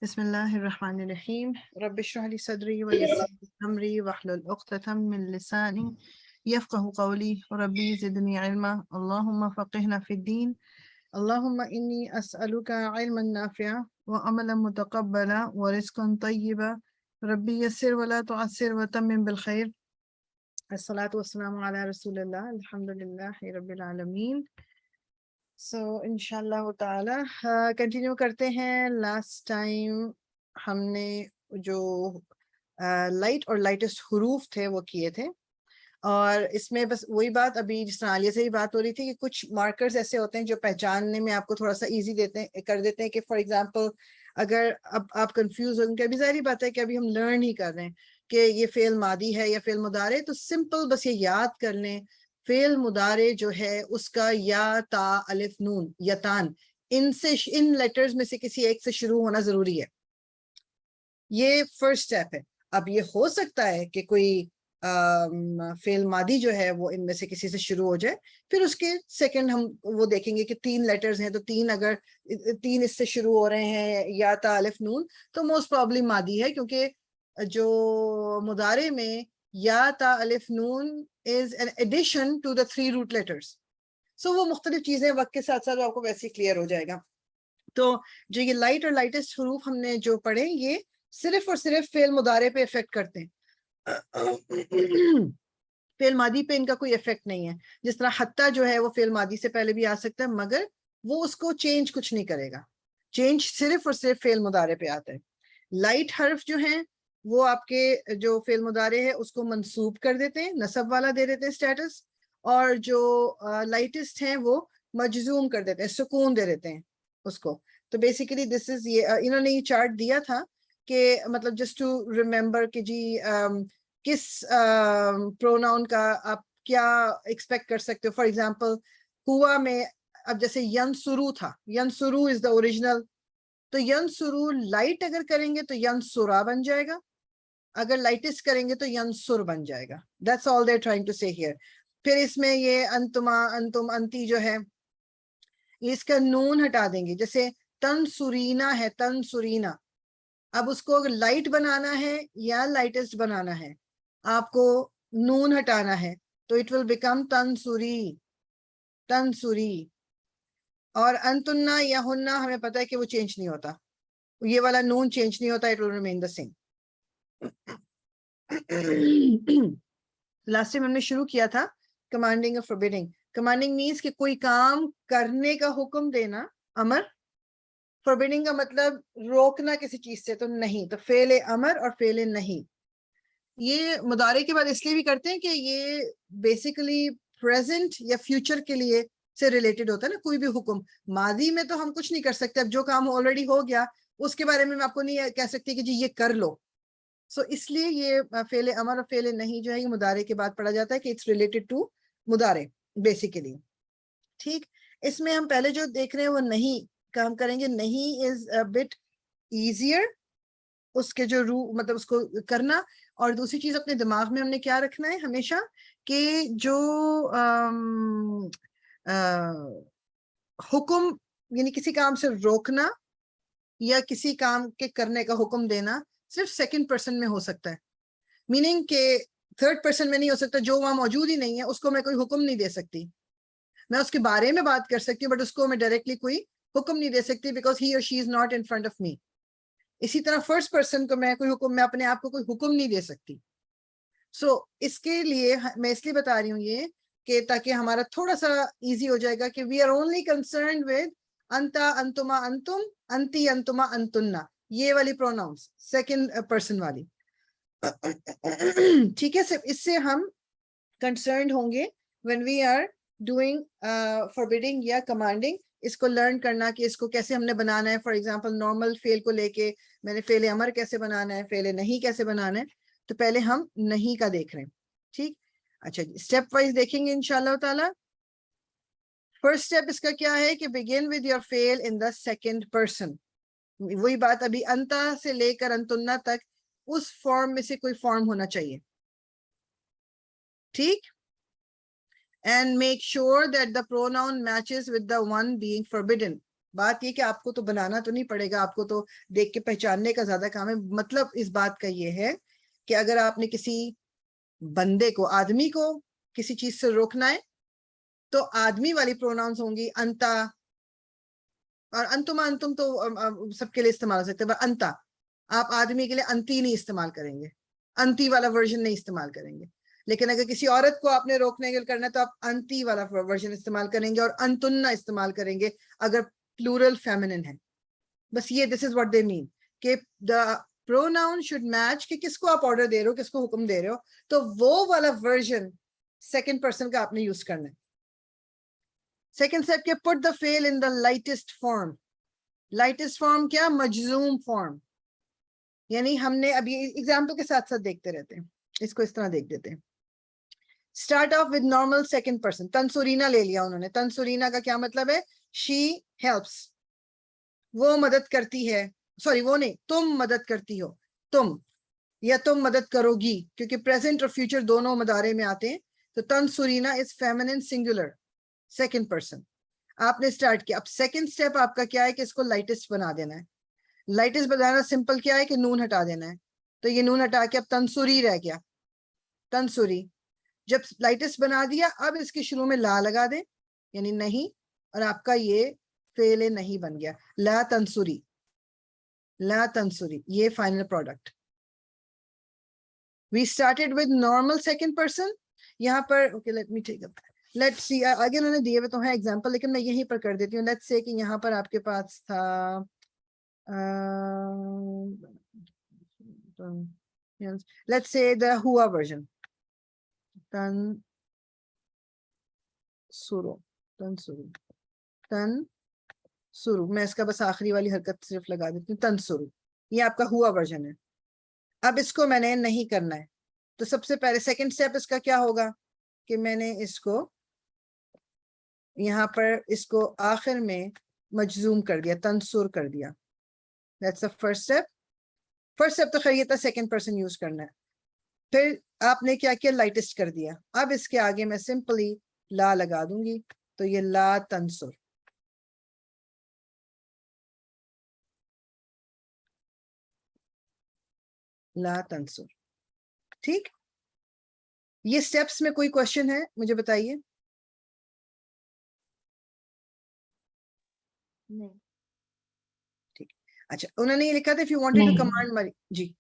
بسم الله الرحمن الرحيم رب اشرح لي صدري ويسر لي أمري واحلل عقدة من لساني يفقه قولي ربي زدني علما اللهم فقهنا في الدين اللهم إني أسألك علما نافعا وعملا متقبلا ورزقا طيبا ربي يسر ولا تعسر وتمم بالخير الصلاة والسلام على رسول الله الحمد لله رب العالمين. سو انشاءاللہ تعالی کنٹینیو کرتے ہیں. لاسٹ ٹائم ہم نے جو لائٹ اور لائٹسٹ حروف تھے وہ کیے تھے، اور اس میں بس وہی بات ابھی جس طرح عالیہ سے ہی بات ہو رہی تھی کہ کچھ مارکرز ایسے ہوتے ہیں جو پہچاننے میں آپ کو تھوڑا سا ایزی کر دیتے ہیں کہ فار ایگزامپل اگر اب آپ کنفیوز ہو گے، ابھی ظاہری بات ہے کہ ابھی ہم لرن ہی کر رہے ہیں کہ یہ فعل ماضی ہے یا فعل مضارع، تو سمپل بس یہ یاد کر لیں فعل مضارع جو ہے اس کا یا تا الف نون یتان ان لیٹرز میں سے کسی ایک سے شروع ہونا ضروری ہے. یہ فرسٹ سٹیپ ہے. اب یہ ہو سکتا ہے کہ کوئی فعل ماضی جو ہے وہ ان میں سے کسی سے شروع ہو جائے، پھر اس کے سیکنڈ ہم وہ دیکھیں گے کہ 3 لیٹرز ہیں تو 3 اگر 3 اس سے شروع ہو رہے ہیں یا تا الف نون تو موسٹ پرابلی ماضی ہے، کیونکہ جو مضارع میں یا تا الف نون is an addition to the 3 root letters. So وہ مختلف چیزیں وقت کے ساتھ ساتھ آپ کو ویسے کلیئر ہو جائے گا. تو جو یہ لائٹ اور لائٹسٹ حروف ہم نے جو پڑھے یہ صرف اور صرف فعل مضارع پہ افیکٹ کرتے ہیں، فعل ماضی پہ ان کا کوئی افیکٹ نہیں ہے. جس طرح حتی جو ہے وہ فعل ماضی سے پہلے بھی آ سکتا ہے، مگر وہ اس کو چینج کچھ نہیں کرے گا. چینج صرف اور صرف فعل مضارع پہ آتا ہے. لائٹ حرف جو ہیں وہ آپ کے جو فعل مضارع ہے اس کو منصوب کر دیتے ہیں، نصب والا دے دیتے ہیں اسٹیٹس، اور جو لائٹسٹ ہیں وہ مجزوم کر دیتے ہیں، سکون دے دیتے ہیں اس کو. تو بیسیکلی دس از یہ انہوں نے یہ چارٹ دیا تھا کہ مطلب جسٹ ٹو ریمبر کہ جی کس پروناؤن کا آپ کیا ایکسپیکٹ کر سکتے ہو. فار ایگزامپل ہوا میں اب جیسے ینسرو تھا، ینسرو از دا اوریجنل، تو ینسرو لائٹ اگر کریں گے تو ینسرا بن جائے گا، اگر لائٹس کریں گے تو ینسر بن جائے گا. That's all they're trying to say here. پھر اس میں یہ انتما انتم انتی جو ہے اس کا نون ہٹا دیں گے. جیسے تنسرینا ہے، تنسرینا، اب اس کو اگر لائٹ بنانا ہے یا لائٹسٹ بنانا ہے آپ کو نون ہٹانا ہے تو it will become تنسری، تنسری. اور انتنا یا ہننا ہمیں پتہ ہے کہ وہ چینج نہیں ہوتا، یہ والا نون چینج نہیں ہوتا، it will remain the same. Last time ہم نے شروع کیا تھا کمانڈنگ اور فوربیڈنگ. کمانڈنگ مینس کہ کوئی کام کرنے کا حکم دینا، امر. فوربیڈنگ کا مطلب روکنا کسی چیز سے، تو نہیں. تو فعل امر اور فعل نہیں یہ مضارع کے بعد اس لیے بھی کرتے ہیں کہ یہ بیسیکلی پریزنٹ یا فیوچر کے لیے سے ریلیٹڈ ہوتا ہے نا. کوئی بھی حکم ماضی میں تو ہم کچھ نہیں کر سکتے، اب جو کام آلریڈی ہو گیا اس کے بارے میں آپ کو نہیں کہہ سکتی کہ جی یہ کر لو. سو اس لیے یہ فعل امر اور فعل نہیں جو ہے یہ مضارع کے بعد پڑھا جاتا ہے کہ اٹس ریلیٹڈ ٹو مضارع بیسیکلی. ٹھیک، اس میں ہم پہلے جو دیکھ رہے ہیں وہ نہیں کا ہم کریں گے. نہیں از a bit easier، اس کے جو مطلب اس کو کرنا. اور دوسری چیز اپنے دماغ میں ہم نے کیا رکھنا ہے ہمیشہ کہ جو حکم یعنی کسی کام سے روکنا یا کسی کام کے کرنے کا حکم دینا صرف سیکنڈ پرسن میں ہو سکتا ہے. میننگ کہ تھرڈ پرسن میں نہیں ہو سکتا، جو وہاں موجود ہی نہیں ہے اس کو میں کوئی حکم نہیں دے سکتی. میں اس کے بارے میں بات کر سکتی ہوں بٹ اس کو میں ڈائریکٹلی کوئی حکم نہیں دے سکتی بیکاز ہی اور she is not in front of me. اسی طرح فرسٹ پرسن کو میں کوئی حکم، میں اپنے آپ کو کوئی حکم نہیں دے سکتی. سو اس کے لیے میں اس لیے بتا رہی ہوں یہ کہ تاکہ ہمارا تھوڑا سا ایزی ہو جائے گا کہ we are only concerned with انتا انتما انتم انتی انتما انتنا، یہ والی پروناؤنس سیکنڈ پرسن والی. ٹھیک ہے، صرف اس سے ہم کنسرنڈ ہوں گے when we are doing forbidding یا commanding. اس کو لرن کرنا کہ اس کو کیسے ہم نے بنانا ہے. فار ایگزامپل نارمل فعل کو لے کے میں نے فعل امر کیسے بنانا ہے، فعل نہیں کیسے بنانا ہے، تو پہلے ہم نہیں کا دیکھ رہے ہیں. ٹھیک، اچھا جی اسٹیپ وائز دیکھیں گے انشاءاللہ تعالی. فرسٹ اسٹیپ اس کا کیا ہے کہ begin with your فعل in the second person. وہی بات ابھی انتا سے لے کر انتنا تک اس فارم میں سے کوئی فارم ہونا چاہیے. ٹھیک، and make sure that the pronoun matches with the one being forbidden. بات یہ کہ آپ کو تو بنانا تو نہیں پڑے گا, آپ کو تو دیکھ کے پہچاننے کا زیادہ کام ہے. مطلب اس بات کا یہ ہے کہ اگر آپ نے کسی بندے کو, آدمی کو کسی چیز سے روکنا ہے تو آدمی والی پروناؤنس ہوں گی انتا, اور انتما انتم تو سب کے لیے استعمال ہو سکتے ہیں, انتا آپ آدمی کے لیے انتی نہیں استعمال کریں گے, انتی والا ورژن نہیں استعمال کریں گے. لیکن اگر کسی عورت کو آپ نے روکنے کے لیے کرنا ہے تو آپ انتی والا ورژن استعمال کریں گے اور انتنا استعمال کریں گے اگر پلورل فیمنن ہے. بس یہ دس از واٹ دے مین کہ دا پروناؤن شوڈ میچ, کہ کس کو آپ آرڈر دے رہے ہو, کس کو حکم دے رہے ہو, تو وہ والا ورژن سیکنڈ پرسن کا آپ نے یوز کرنا ہے. سیکنڈ اسٹیپ کیا, پٹ دا فیل ان دا لائٹسٹ فارم. لائٹسٹ فارم کیا, مجزوم فارم. یعنی ہم نے ابھی ایگزامپل کے ساتھ ساتھ دیکھتے رہتے ہیں, اس کو اس طرح دیکھ دیتے ہیں. Start off with normal second person. تنسورینا لے لیا انہوں نے. تنسورینا کا کیا مطلب ہے, شی ہیلپس, وہ مدد کرتی ہے, سوری وہ نہیں, تم مدد کرتی ہو, تم, یا تم مدد کرو گی, کیونکہ پریزنٹ اور فیوچر دونوں مدارے میں آتے ہیں. تو تنسورینا از فیمنن سنگولر سیکنڈ پرسن. آپ نے اسٹارٹ کیا. اب سیکنڈ اسٹیپ آپ کا کیا ہے کہ اس کو لائٹسٹ بنا دینا ہے. لائٹسٹ بنانا سمپل کیا ہے کہ نون ہٹا دینا ہے. تو یہ نون ہٹا کے اب تنسوری رہ گیا, تنسوری. جب لائٹسٹ بنا دیا اب اس کے شروع میں لا لگا دیں, یعنی نہیں, اور آپ کا یہ فعل نہیں بن گیا, لا تنسوری, لا تنسوری, یہ final product. We started with normal second person. یہاں پر okay, let me take up. Let's see, آگے انہوں نے دیے ہوئے تو ہیں ایگزامپل, لیکن میں یہیں پر کر دیتی ہوں. Let's say کہ یہاں پر آپ کے پاس تھا let's say the ہوا version. تن سورو, تن سورو, تن سورو. میں اس کا بس آخری والی حرکت صرف لگا دیتی ہوں, تن سورو. یہ آپ کا ہوا ورژن ہے. اب اس کو میں نے نہیں کرنا ہے, تو سب سے پہلے سیکنڈ سٹیپ اس کا کیا ہوگا کہ میں نے اس کو یہاں پر اس کو آخر میں مجزوم کر دیا, تنسور کر دیا. That's the first step. First step تو خیر یہ تھا سیکنڈ پرسن یوز کرنا ہے. پھر آپ نے کیا کیا, لائٹسٹ کر دیا. اب اس کے آگے میں سمپلی لا لگا دوں گی, تو یہ لا تنسر, لا تنسر. ٹھیک, یہ سٹیپس میں کوئی کوشچن ہے مجھے بتائیے. نہیں ٹھیک. اچھا, انہوں نے یہ لکھا تھا if you wanted to command جی,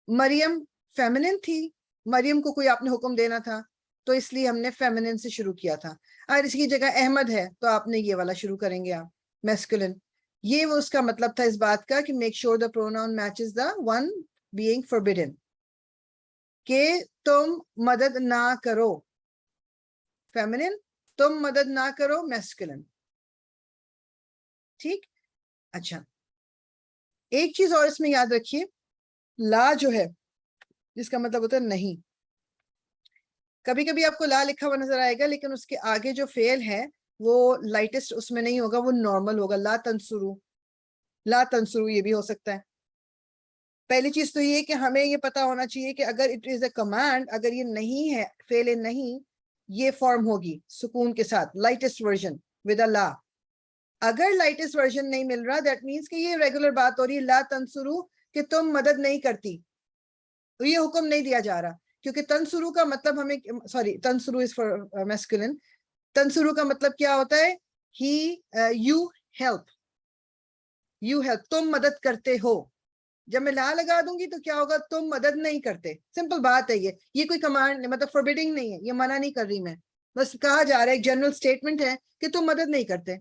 مریم فیمنن تھی, مریم کو کوئی آپ نے حکم دینا تھا تو اس لیے ہم نے فیمنن سے شروع کیا تھا. اگر اس کی جگہ احمد ہے تو آپ نے یہ والا شروع کریں گے آپ, میسکولن. یہ وہ اس کا مطلب تھا اس بات کا کہ make sure the pronoun matches the one being forbidden, کہ تم مدد نہ کرو, فیمنن, تم مدد نہ کرو, میسکولن. ٹھیک. اچھا, ایک چیز اور اس میں یاد رکھیے, لا جو ہے جس کا مطلب ہوتا ہے نہیں. کبھی کبھی آپ کو لا لکھا ہوا نظر آئے گا لیکن اس کے آگے جو فعل ہے وہ لائٹسٹ اس میں نہیں ہوگا, وہ نارمل ہوگا. لا تنسرو, لا تنسرو یہ بھی ہو سکتا ہے. پہلی چیز تو یہ کہ ہمیں یہ پتا ہونا چاہیے کہ اگر اٹ از اے کمانڈ, اگر یہ نہیں ہے فعل نہیں, یہ فارم ہوگی سکون کے ساتھ, لائٹسٹ ورژن ود اے لا. اگر لائٹسٹ ورژن نہیں مل رہا, دیٹ مینس کہ یہ ریگولر بات ہو رہی ہے, لا تنسرو, کہ تم مدد نہیں کرتی, تو یہ حکم نہیں دیا جا رہا. کیونکہ تنسرو کا مطلب ہمیں, سوری, تنسرو از فار میسکولن. تنسرو کا مطلب کیا ہوتا ہے, یو ہیلپ, یو ہیلپ, تم مدد کرتے ہو. جب میں لا لگا دوں گی تو کیا ہوگا, تم مدد نہیں کرتے. سمپل بات ہے یہ کوئی کمانڈ مطلب فوربیڈنگ نہیں ہے, یہ منع نہیں کر رہی میں, بس کہا جا رہا ہے, ایک جنرل اسٹیٹمنٹ ہے کہ تم مدد نہیں کرتے.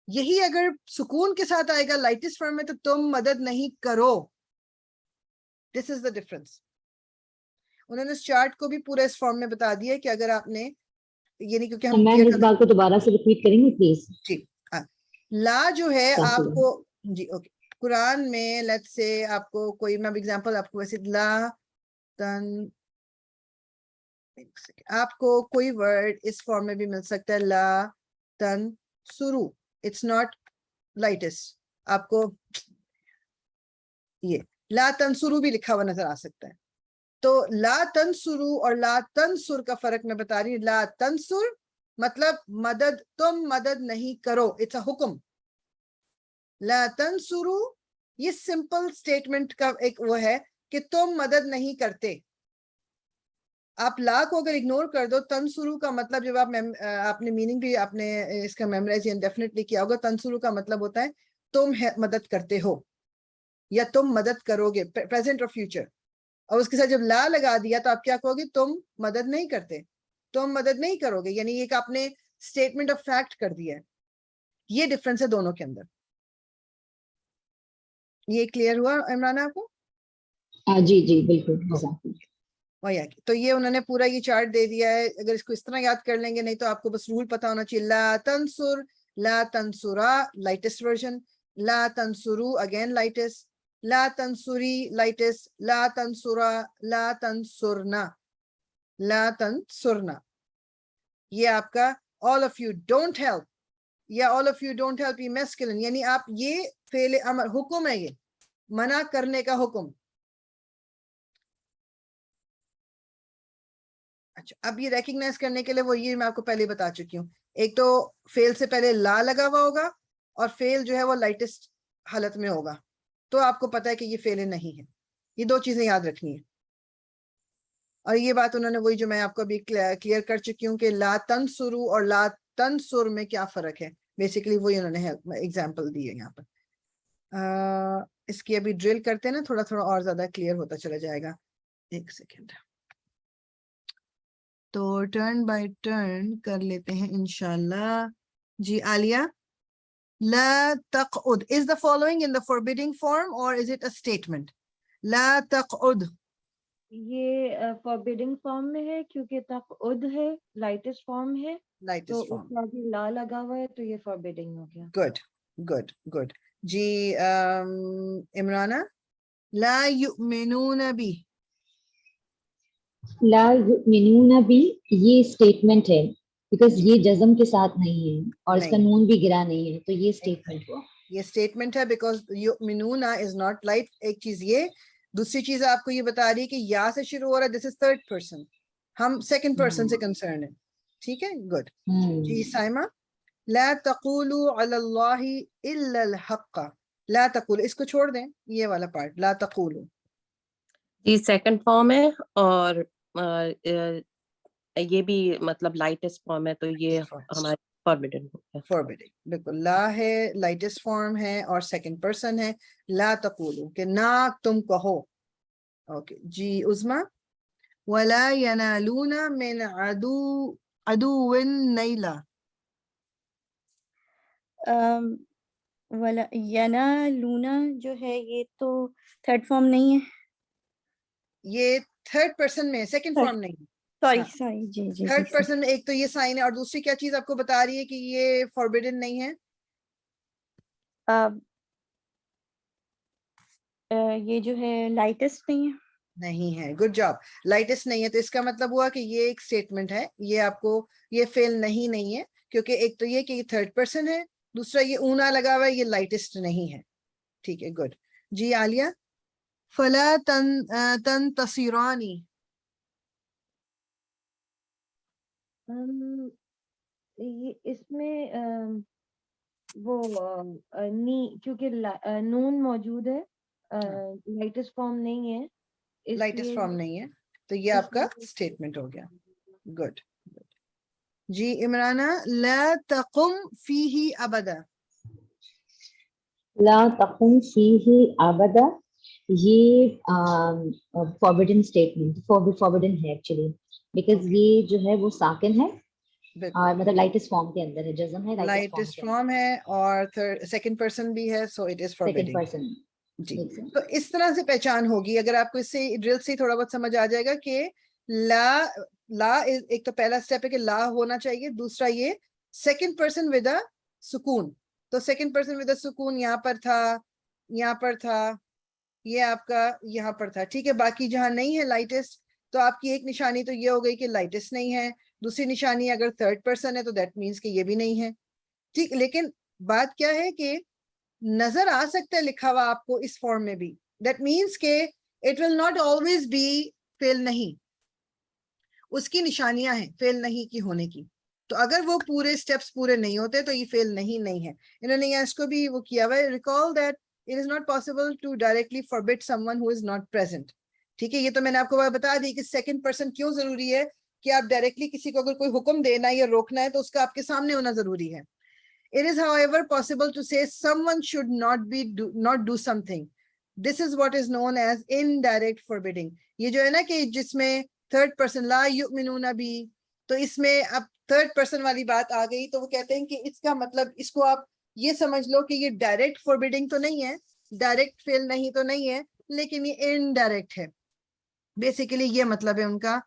یہی اگر سکون کے ساتھ آئے گا لائٹسٹ فارم میں تو تم مدد نہیں کرو. دس از دا ڈفرنس. انہوں نے اس چارٹ کو بھی پورا اس فارم میں بتا دیا کہ اگر آپ نے, یعنی کیونکہ ہم میم اس بات کو دوبارہ سے ریپیٹ کریں گے پلیز. جی, لا جو ہے آپ کو, جی اوکے, قرآن میں لیٹس سے آپ کو کوئی, میں ایگزامپل آپ کو ویسے لا تن, آپ کو کوئی ورڈ اس فارم میں بھی مل سکتا ہے, لا تن سرو, اٹس ناٹ لائٹسٹ. آپ کو یہ لا تنسرو بھی لکھا ہوا نظر آ سکتا ہے. تو لا تنسرو اور لا تنسر کا فرق میں بتا رہی ہوں. لا تنسر مطلب مدد، تم مدد نہیں کرو، اٹس اے حکم. لا تنصرو یہ سمپل سٹیٹمنٹ کا ایک وہ ہے کہ تم مدد نہیں کرتے. آپ لا کو اگر اگنور کر دو، تنصرو کا مطلب جب آپ نے میننگ بھی آپ نے اس کا میمورائز ڈیفینیٹلی کیا ہوگا. تنصرو کا مطلب ہوتا ہے تم مدد کرتے ہو یا تم مدد کرو گے، پریزنٹ اور فیوچر. اور اس کے ساتھ جب لا لگا دیا تو آپ کیا کہو گے؟ تم مدد نہیں کرتے، تم مدد نہیں کرو گے، یعنی ایک آپ نے اسٹیٹمنٹ آف فیکٹ کر دیا ہے. یہ ڈفرنس ہے دونوں کے اندر. یہ کلیئر ہوا عمران آپ کو؟ جی جی بالکل. تو یہ انہوں نے پورا یہ چارٹ دے دیا ہے. اگر اس کو اس طرح یاد کر لیں گے، نہیں تو آپ کو بس رول پتا ہونا چاہیے. لا تنصر، لا تنصرا لائٹسٹ ورژن، لا تنصرو اگین لائٹسٹ، لا تنصری لائٹسٹ، لا تنصرا، لا تنصرنا، لا تنصرنا. یہ آپ کا all of you don't help یا all of you don't help یہ masculine، یعنی آپ یہ فعل امر حکم ہے، یہ منع کرنے کا حکم. اچھا اب یہ ریکگنائز کرنے کے لیے وہ یہ میں آپ کو پہلے بتا چکی ہوں. ایک تو فعل سے پہلے لا لگا ہوا ہوگا اور فعل جو ہے وہ لائٹسٹ حالت میں ہوگا، تو آپ کو پتا ہے کہ یہ فعل نہیں ہے. یہ دو چیزیں یاد رکھنی ہے. اور یہ بات انہوں نے وہی جو میں آپ کو ابھی کلیئر کر چکی ہوں کہ لا تنصرو اور لا تنصر میں کیا فرق ہے. بیسیکلی وہی انہوں نے ایگزامپل دی ہے یہاں پر. اس کی ابھی ڈرل کرتے ہیں نا، تھوڑا تھوڑا اور زیادہ کلیئر ہوتا چلا جائے گا. ایک سیکنڈ. تو ٹرن بائی ٹرن کر لیتے ہیں انشاءاللہ. جی عالیہ، لا تقعد is the following in the forbidding form or is it a statement؟ لا تقعد یہ فوربیڈنگ فارم میں ہے کیونکہ تقعد ہے، لائٹسٹ فارم ہے، تو lightest اس form. کا بھی لا لگا ہوا ہے تو یہ فوربیڈنگ ہو گیا. good good good. جی عمرانہ، لا یؤمنون بی. لا یؤمنون بی یہ اسٹیٹمنٹ ہے بیکاز یہ جزم کے ساتھ نہیں ہے اور اس کا نہیں. نون بھی گرا نہیں ہے، تو یہ اسٹیٹمنٹ ہوا. یہ اسٹیٹمنٹ ہے بیکاز یؤمنون از ناٹ لائٹ. ایک چیز یہ، دوسری چیز آپ کو یہ بتا رہی ہے کہ یا سے شروع ہو رہا ہے، دس از تھرڈ پرسن، ہم سیکنڈ پرسن سے کنسرن ہے. ٹھیک ہے گڈ. جی سائمہ، لا تقولوا علی اللہ الا الحق. لا تقول اس کو چھوڑ دیں، یہ والا پارٹ لا تقولوا. یہ سیکنڈ فارم ہے اور یہ بھی مطلب لائٹسٹ فارم ہے، تو یہ ہمارے فاربیڈن ہے. فوربیڈنگ بالکل. لا ہے لائٹسٹ فارم ہے اور سیکنڈ پرسن ہے. لا تقولوا کہ نہ تم کہو. اوکے جی عظما، ولا ینالون من عدو نیلا. ینالونا جو ہے یہ تو تھرڈ فارم نہیں ہے، یہ تھرڈ پرسن میں، سیکنڈ فارم نہیں. سوری جی جی تھرڈ پرسن میں ایک تو یہ سائن ہے اور دوسری کیا چیز آپ کو بتا رہی ہے کہ یہ فوربیڈن نہیں ہے. یہ جو ہے لائٹسٹ نہیں ہے. نہیں ہے. Good job. لائٹسٹ نہیں ہے تو اس کا مطلب ہوا کہ یہ ایک اسٹیٹمنٹ ہے. یہ آپ کو یہ فعل نہیں ہے کیونکہ ایک تو یہ کہ یہ تھرڈ پرسن ہے، دوسرا یہ اونا لگا ہوا ہے، یہ لائٹسٹ نہیں ہے. ٹھیک ہے گڈ. جی عالیہ، فلا تنتصرانی. اس میں وہ کیونکہ نون موجود ہے، لائٹسٹ فارم نہیں ہے، لائٹسٹ فارم نہیں ہے تو یہ آپ کا اسٹیٹمنٹ ہو گیا. گڈ. جی عمرانہ، لا تقم فیہ ابدا. لا تقم فیہ ابدا یہ فوربیڈن اسٹیٹمنٹ فوربیڈن ہے ایکچولی بیکاز یہ جو ہے وہ ساکن ہے اور مطلب لائٹسٹ فارم کے اندر ہے، جزم ہے لائٹسٹ فارم ہے اور سیکنڈ پرسن بھی ہے، so it is second forbidding. Person. جی تو اس طرح سے پہچان ہوگی. اگر آپ کو اس سے ڈرل سے تھوڑا بہت سمجھ آ جائے گا کہ لا ایک تو پہلا اسٹیپ ہے کہ لا ہونا چاہیے، دوسرا یہ سیکنڈ پرسن ود اے سکون. تو سیکنڈ پرسن ود اے سکون یہاں پر تھا، یہاں پر تھا، یہ آپ کا یہاں پر تھا. ٹھیک ہے. باقی جہاں نہیں ہے لائٹسٹ تو آپ کی ایک نشانی تو یہ ہو گئی کہ لائٹسٹ نہیں ہے، دوسری نشانی اگر تھرڈ پرسن ہے تو دیٹ مینس کہ یہ بھی نہیں ہے. ٹھیک. لیکن بات کیا ہے کہ نظر آ سکتا ہے لکھا ہوا آپ کو اس فارم میں بھی. دیٹ مینس کہ it will not always be فعل نہیں، اس کی نشانیاں ہیں فعل نہیں کی ہونے کی. تو اگر وہ پورے اسٹیپس پورے نہیں ہوتے تو یہ فیل نہیں ہے. انہوں نے اس کو بھی وہ کیا ہوا ہے, recall that it is not possible to directly forbid someone who is not present. ٹھیک ہے, یہ تو میں نے آپ کو بتا دی کہ سیکنڈ پرسن کیوں ضروری ہے, کہ آپ ڈائریکٹلی کسی کو اگر کوئی حکم دینا یا روکنا ہے تو اس کا آپ کے سامنے ہونا ضروری ہے. It is however possible to say someone should not do something. This is what is known as indirect forbidding. یہ جو ہے نا کہ جس میں تھرڈ پرسن لا یؤمنون بھی, تو اس میں اب تھرڈ پرسن والی بات آ گئی, تو وہ کہتے ہیں کہ اس کا مطلب اس کو آپ یہ سمجھ لو کہ یہ ڈائریکٹ فوربیڈنگ تو نہیں ہے, ڈائریکٹ فیل نہیں تو نہیں ہے, لیکن یہ انڈائریکٹ ہے. بیسیکلی یہ مطلب ہے ان کا.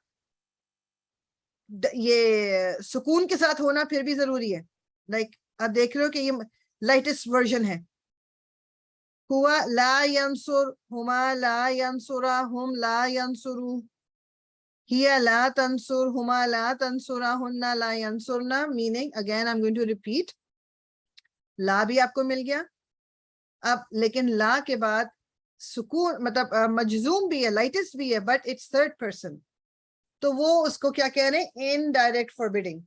یہ سکون کے ساتھ ہونا پھر بھی ضروری ہے. لائک آپ دیکھ رہے ہو کہ یہ لائٹسٹ ورژن ہے. ہوا لا ینصر ہما لا ینصرا ہم لا ینصرو, ہیا لا تنصر ہما لا تنصرا ہن لا ینصرنا. Meaning again I am going to repeat, لا بھی آپ کو مل گیا اب, لیکن لا کے بعد سکون مطلب مجزوم بھی ہے, لائٹسٹ بھی ہے, بٹ اٹس تھرڈ پرسن. تو وہ اس کو کیا کہہ رہے ہیں, indirect forbidding.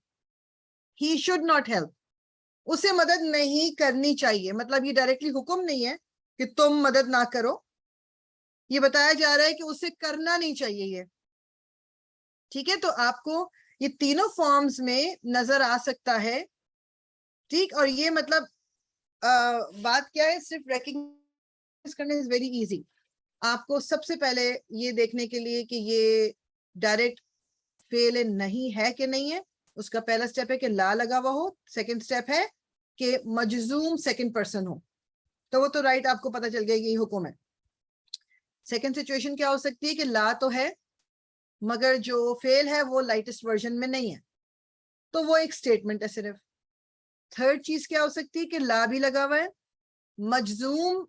He should not help, اسے مدد نہیں کرنی چاہیے. مطلب یہ ڈائریکٹلی حکم نہیں ہے کہ تم مدد نہ کرو, یہ بتایا جا رہا ہے کہ اسے کرنا نہیں چاہیے یہ. ٹھیک ہے, تو آپ کو یہ تینوں فارمز میں نظر آ سکتا ہے. ٹھیک, اور یہ مطلب بات کیا ہے, صرف ریکگنائز کرنا از ویری ایزی. آپ کو سب سے پہلے یہ دیکھنے کے لیے کہ یہ ڈائریکٹ فیل نہیں ہے کہ نہیں ہے, اس کا پہلا سٹیپ ہے کہ لا لگا ہوا ہو. سیکنڈ سٹیپ ہے کہ مجزوم سیکنڈ پرسن ہو, تو وہ تو رائٹ آپ کو پتہ چل گیا یہ حکم ہے. سیکنڈ سچویشن کیا ہو سکتی ہے کہ لا تو ہے مگر جو فیل ہے وہ لائٹسٹ ورژن میں نہیں ہے, تو وہ ایک سٹیٹمنٹ ہے صرف. تھرڈ چیز کیا ہو سکتی ہے کہ لا بھی لگا ہوا ہے, مجزوم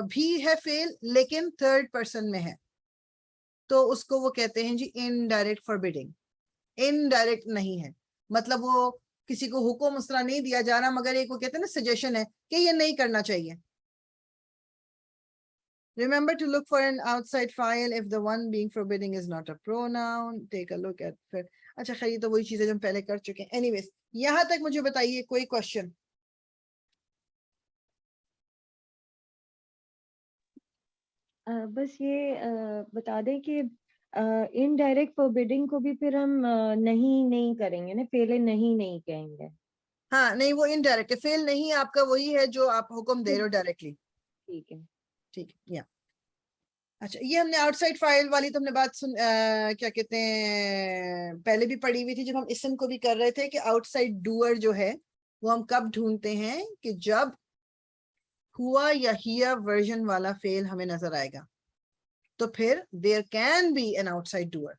بھی ہے فیل لیکن تھرڈ پرسن میں ہے, تو اس کو وہ کہتے ہیں جی انڈائریکٹ فوربیڈنگ. انڈائریکٹ نہیں ہے مطلب وہ کسی کو حکم اس طرح نہیں دیا جا رہا, مگر ایک وہ کہتے ہیں نا سجیشن ہے کہ یہ نہیں کرنا چاہیے. Remember to look for an outside file if the one being forbidding is not a pronoun. Take a look at پھر. اچھا خیر, تو وہی چیزیں جو ہم پہلے کر چکے ہیں. Anyways, یہاں تک مجھے بتائیے کوئی کوشچن. بس یہ بتا دیں کہ انڈائریکٹ فوربیڈنگ کو بھی پھر ہم نہیں کریں گے نا, فیل نہیں کہیں گے. ہاں نہیں, وہ انڈائریکٹ ہے, فیل نہیں آپ کا وہی ہے جو آپ حکم دے رہے ہو ڈائریکٹلی. ٹھیک ہے, ٹھیک ہے. اچھا, یہ ہم نے آؤٹ سائڈ فائل والی تو ہم نے بات کیا کہتے ہیں پہلے بھی پڑھی ہوئی تھی جب ہم اسم کو بھی کر رہے تھے, کہ آؤٹ سائڈ ڈوئر جو ہے وہ ہم کب ڈھونڈتے ہیں, کہ جب ہوا یا ہیا ورژن والا فیل ہمیں نظر آئے گا, تو پھر there can be an outside doer.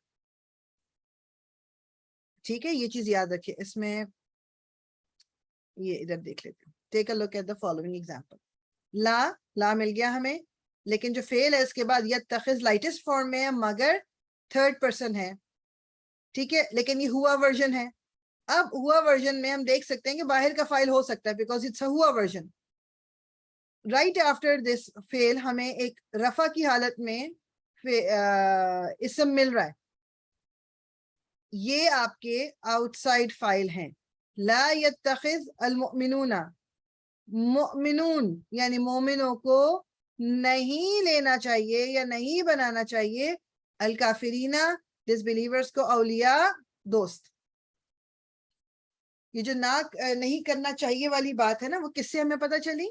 ٹھیک ہے, یہ چیز یاد رکھیے. اس میں یہ ادھر دیکھ لیتے ہیں. Take a look at the following example. لا مل گیا ہمیں, لیکن جو فیل ہے اس کے بعد یتخذ لائٹسٹ فارم میں ہے مگر تھرڈ پرسن ہے. ٹھیک ہے, لیکن یہ ہوا ورژن ہے. اب ہوا ورژن میں ہم دیکھ سکتے ہیں کہ باہر کا فائل ہو سکتا ہے بیکاز اٹس اے ہوا ورژن. رائٹ آفٹر دس فیل ہمیں ایک رفع کی حالت میں اسم مل رہا ہے. یہ آپ کے آؤٹ سائڈ فائل ہیں. لا یتخذ المؤمنون, مؤمنون یعنی مومنوں کو نہیں لینا چاہیے یا نہیں بنانا چاہیے, الکافرینہ ڈس بلیورز کو اولیاء دوست. یہ جو نہیں کرنا چاہیے والی بات ہے نا, وہ کس سے ہمیں پتہ چلی؟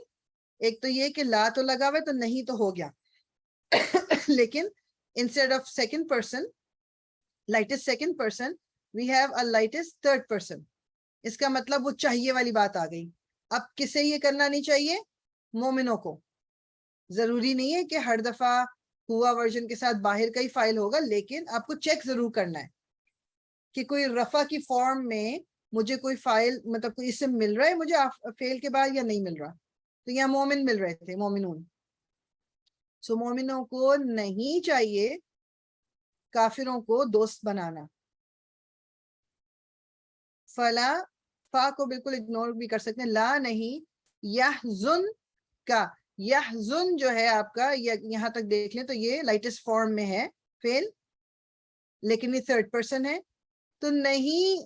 ایک تو یہ کہ لا تو لگا ہوا ہے تو نہیں تو ہو گیا, لیکن instead of second person lightest second person we have a lightest third person. اس کا مطلب وہ چاہیے والی بات آ گئی. اب کسے یہ کرنا نہیں چاہیے؟ مومنوں کو. ضروری نہیں ہے کہ ہر دفعہ ہوا ورژن کے ساتھ باہر کا ہی فائل ہوگا, لیکن آپ کو چیک ضرور کرنا ہے کہ کوئی رفع کی فارم میں مجھے کوئی فائل مطلب کوئی اسم مل رہا ہے مجھے فیل کے بعد یا نہیں مل رہا. تو یہاں مومن مل رہے تھے, مومنون. سو مومنوں کو نہیں چاہیے کافروں کو دوست بنانا. فلا, فا کو بالکل اگنور بھی کر سکتے ہیں, لا نہیں. یحزن کا, یحزن جو ہے آپ کا یہاں تک دیکھ لیں تو یہ لائٹسٹ فارم میں ہے فیل, لیکن یہ تھرڈ پرسن ہے, تو نہیں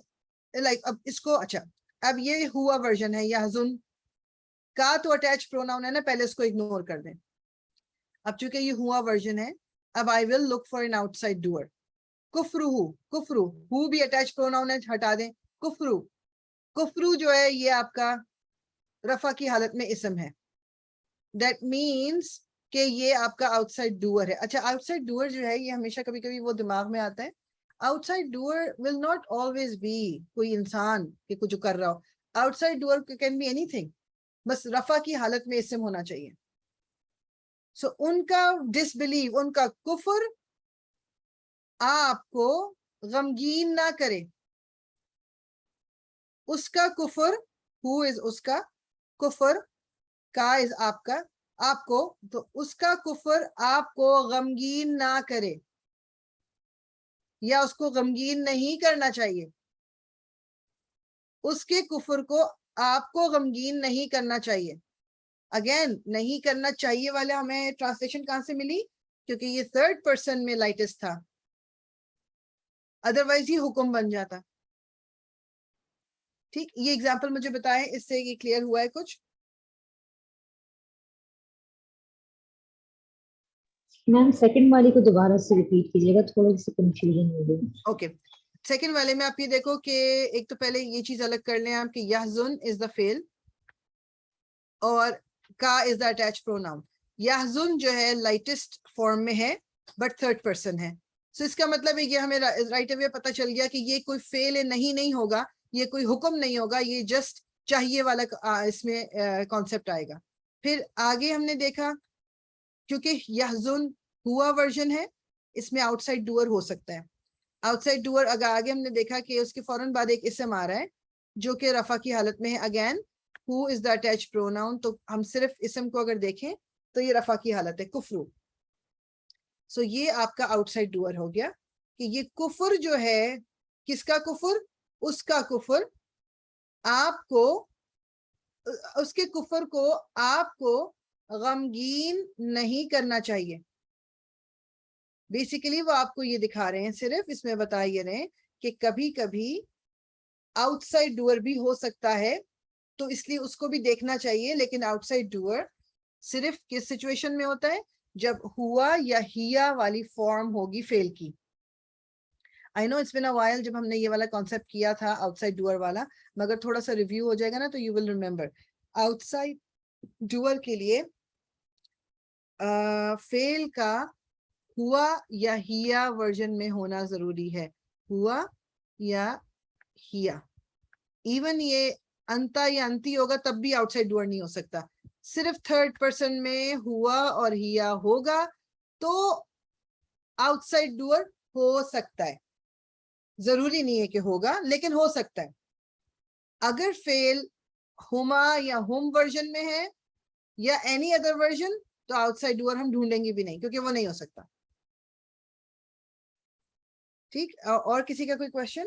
لائک اب اس کو اچھا اب یہ ہوا ورژن ہے یحزن کا تو اٹیچ پروناؤن ہے نا, پہلے اس کو اگنور کر دیں. اب چونکہ یہ ہوا ورژن ہے, اب I will look for an outside doer. کفرو ہو بھی اٹیچ پروناؤن ہے, ہٹا دیں. کفرو جو ہے یہ آپ کا رفع کی حالت میں اسم ہے. دیٹ مینس کہ یہ آپ کا آؤٹ سائڈ ڈوئر ہے. اچھا آؤٹ سائڈ ڈوئر جو ہے یہ ہمیشہ کبھی کبھی وہ دماغ میں آتا ہے, outside doer will not always be کوئی انسان کہ کچھ کر رہا ہو. Outside doer can be anything, بس رفع کی حالت میں اسم ہونا چاہیے. سو ان کا ڈس بلیو, ان کا کفر آپ کو غمگین نہ کرے. اس کا کفر, ہو از اس کا, کفر کا از آپ کا, آپ کو, تو اس کا کفر آپ کو غمگین نہ کرے یا اس کو غمگین نہیں کرنا چاہیے. اس کے کفر کو آپ کو غمگین نہیں کرنا چاہیے. اگین نہیں کرنا چاہیے والے ہمیں ٹرانسلیشن کہاں سے ملی, کیونکہ یہ تھرڈ پرسن میں لائٹس تھا, ادروائز یہ حکم بن جاتا. ٹھیک, یہ ایگزامپل مجھے بتائیں, اس سے یہ کلیئر ہوا ہے کچھ؟ میم سیکنڈ والی کو دوبارہ سے ریپیٹ کیجیے گا, تھوڑا سی کنفیوژن ہو گئی. اوکے, سیکنڈ والے میں آپ یہ دیکھو کہ ایک تو پہلے یہ چیز الگ کر لیں آپ کہ یحزن از دا فعل اور کا از دا اٹیچ پروناؤن. یحزن جو ہے لائٹسٹ فارم میں ہے بٹ تھرڈ پرسن ہے. سو اس کا مطلب ہے یہ ہمیں رائٹ اوے پتہ چل گیا کہ یہ کوئی فعل نہیں ہوگا, یہ کوئی حکم نہیں ہوگا, یہ جسٹ چاہیے والا اس میں کانسیپٹ آئے گا. پھر آگے ہم نے دیکھا کیونکہ یحزن ہوا ورژن ہے, اس میں آؤٹ سائڈ ڈوئر ہو سکتا ہے. آؤٹ سائڈ ڈوئر اگر آگے ہم نے دیکھا کہ اس کے فوراً بعد ایک اسم آ رہا ہے جو کہ رفع کی حالت میں ہے. Again who is the attached pronoun, تو ہم صرف اسم کو اگر دیکھیں تو یہ رفع کی حالت ہے, کفرو. سو یہ آپ کا آؤٹ سائڈ ڈوئر ہو گیا کہ یہ کفر جو ہے, کس کا کفر؟ اس کا کفر آپ کو, اس کے کفر کو آپ کو غمگین نہیں کرنا چاہیے. بیسیکلی وہ آپ کو یہ دکھا رہے ہیں, صرف اس میں بتا یہ رہے ہیں کہ کبھی کبھی آؤٹ سائڈ ڈوئر بھی ہو سکتا ہے, تو اس لیے اس کو بھی دیکھنا چاہیے. لیکن آؤٹ سائڈ ڈوئر صرف کس سچویشن میں ہوتا ہے؟ جب ہوا یا ہیا والی فارم ہوگی فعل کی. I know it's been a while جب ہم نے یہ والا کانسیپٹ کیا تھا آؤٹ سائڈ ڈوئر والا, مگر تھوڑا سا ریویو ہو جائے گا نا تو you will remember. Out side doer کے لیے فعل کا ہوا یا ہیا ورژن میں ہونا ضروری ہے, ہوا یا ہیا. ایون یہ انتا یا انتی ہوگا تب بھی آؤٹ سائڈ ڈوئر نہیں ہو سکتا. صرف تھرڈ پرسن میں ہوا اور ہیا ہوگا تو آؤٹ سائڈ ڈوئر ہو سکتا ہے. ضروری نہیں ہے کہ ہوگا, لیکن ہو سکتا ہے. اگر فعل ہما یا ہم ورژن میں ہے یا اینی ادر ورژن تو آؤٹ سائڈ ڈوئر ہم ڈھونڈیں گے بھی نہیں, کیونکہ وہ نہیں ہو سکتا. ٹھیک, اور کسی کا کوئی کوشچن؟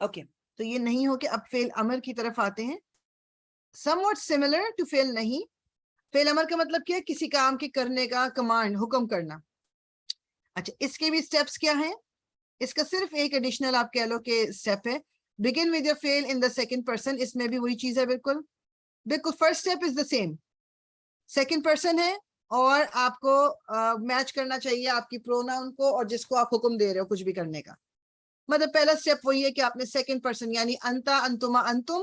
اوکے, تو یہ نہیں ہو کہ اب فعل امر کی طرف آتے ہیں. somewhat similar to فعل نہیں. فعل امر کا مطلب کیا ہے؟ کسی کام کے کرنے کا, کمانڈ, حکم کرنا. اچھا, اس کے بھی سٹیپس کیا ہیں؟ اس کا صرف ایک ایڈیشنل آپ کہہ لو کہ سٹیپ ہے, begin with your fail in the second person. اس میں بھی وہی چیز ہے بالکل. First step is the same, second person ہے اور آپ کو میچ کرنا چاہیے آپ کی پروناؤن کو اور جس کو آپ حکم دے رہے ہو کچھ بھی کرنے کا. مطلب پہلا اسٹیپ وہی ہے کہ آپ نے سیکنڈ پرسن یعنی انتا, انتما, انتم,